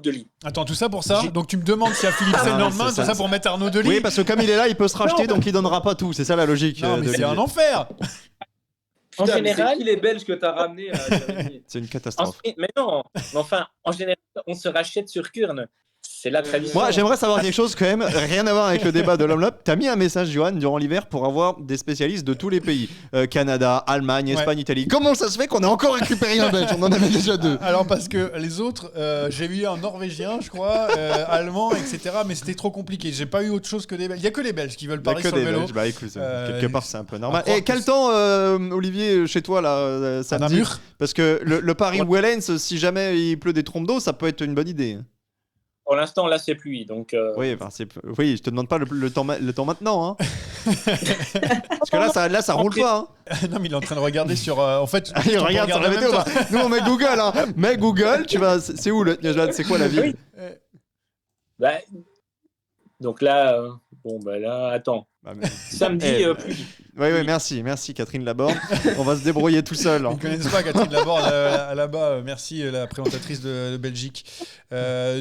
Dely. Attends, tout ça pour ça? J'ai- Donc tu me demandes s'il y a Philipsen Ah, le lendemain, c'est tout ça. ça pour mettre Arnaud Dely? Oui, parce que comme il est là, il peut se racheter, donc il donnera pas tout. C'est ça la logique. Non, mais de c'est un Olivier. enfer! En Putain, mais général, c'est qui les Belges que t'as ramenés là, Jérémy C'est une catastrophe. mais non, mais enfin, en général, on se rachète sur Kurn. C'est la tradition. Moi, j'aimerais savoir quelque chose quand même, rien à voir avec le débat de l'homme-up. T'as mis un message, Johan, durant l'hiver pour avoir des spécialistes de tous les pays. Canada, Allemagne, Espagne, Italie. Comment ça se fait qu'on a encore récupéré un Belge? On en avait déjà 2. Alors parce que les autres, j'ai eu un Norvégien, je crois, allemand, etc. Mais c'était trop compliqué. J'ai pas eu autre chose que des Belges. Il y a que les Belges qui veulent Il y a parier que sur le des vélo. Belges. Bah écoute, quelque part c'est un peu normal. à croire Et que quel c'est- temps, Olivier, chez toi là, À samedi? Namur. Parce que le Paris Wellens, si jamais il pleut des trompes d'eau, ça peut être une bonne idée. Pour l'instant, là, c'est pluie. Donc, Oui, enfin, oui, je te demande pas le temps maintenant. Hein. Parce que là, ça roule pas. Hein. Non, mais il est en train de regarder sur. En fait, Allez, on peut regarde sur regarder la en même météo. temps. Nous, on met Google. Hein. Mais Google, tu vas. C'est où le C'est quoi la ville? bah, donc là, là, attends. Bah, mais- Samedi, Eh, pluie. Oui, merci Catherine Laborde. On va se débrouiller tout seul. Hein. Ils connaissent pas Catherine Laborde là-bas. Merci la présentatrice de Belgique.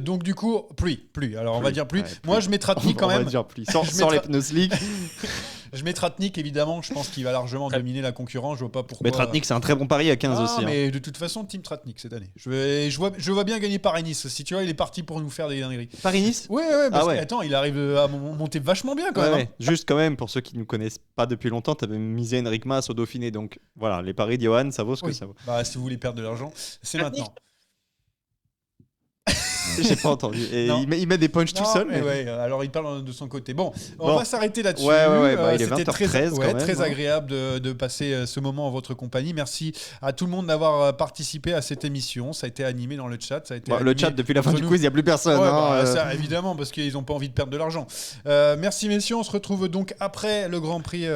Donc du coup, pluie. Alors on va dire pluie. Ouais, Moi je mets Tratnik quand On va même. dire plus. Sans Je les mettrai- Pneus League. Je mets Tratnik évidemment. Je pense qu'il va largement dominer la concurrence. Je vois pas pourquoi. Mais Tratnik, c'est un très bon pari à 15 Ah, aussi. Hein. mais de toute façon, Team Tratnik cette année. Je vois bien gagner Paris-Nice. Si tu vois, il est parti pour nous faire des dingueries. Paris-Nice. Ouais, parce Ah ouais. que, attends, il arrive à monter vachement bien quand Ouais, même. ouais. Juste quand même, pour ceux qui ne nous connaissent pas depuis longtemps, tu avais misé Enric Mas au Dauphiné. Donc voilà, les paris d'Johan, ça vaut ce que Oui. ça vaut. Bah, si vous voulez perdre de l'argent, c'est Tratnik. maintenant. J'ai pas entendu. Et Non. il met des punchs tout Non, seul. mais Mais... ouais, alors il parle de son côté. Bon, on Bon. va s'arrêter là-dessus. Ouais, bah, il est C'était 20h13 quand même, très hein. agréable de passer ce moment en votre compagnie. Merci à tout le monde d'avoir participé à cette émission. Ça a été animé dans le chat. Ça a été Bon, le animé chat, depuis la fin entre du nous. quiz, il n'y a plus personne. Ouais, hein, ça, évidemment, parce qu'ils n'ont pas envie de perdre de l'argent. Merci messieurs, on se retrouve donc après le Grand Prix.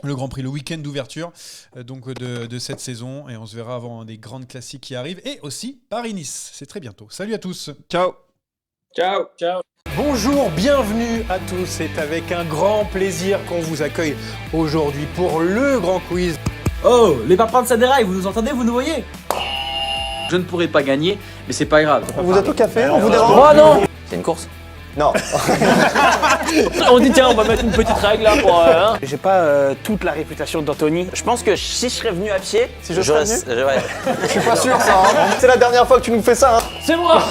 Le week-end d'ouverture de cette saison, et on se verra avant des grandes classiques qui arrivent, et aussi Paris-Nice, c'est très bientôt. Salut à tous. Ciao. Ciao. Ciao. Bonjour, bienvenue à tous, c'est avec un grand plaisir qu'on vous accueille aujourd'hui pour le grand quiz. Oh, les papas de Saderail, vous nous entendez, vous nous voyez? Je ne pourrai pas gagner, mais c'est pas grave. Vous êtes au café, on vous dérange? Oh non! C'est une course. Non. On dit tiens, on va mettre une petite règle là pour... J'ai pas toute la réputation d'Anthony. Je pense que si je serais venu à pied... Si je serais venu ouais. Je suis pas sûr ça. Hein. C'est la dernière fois que tu nous fais ça. Hein. C'est moi.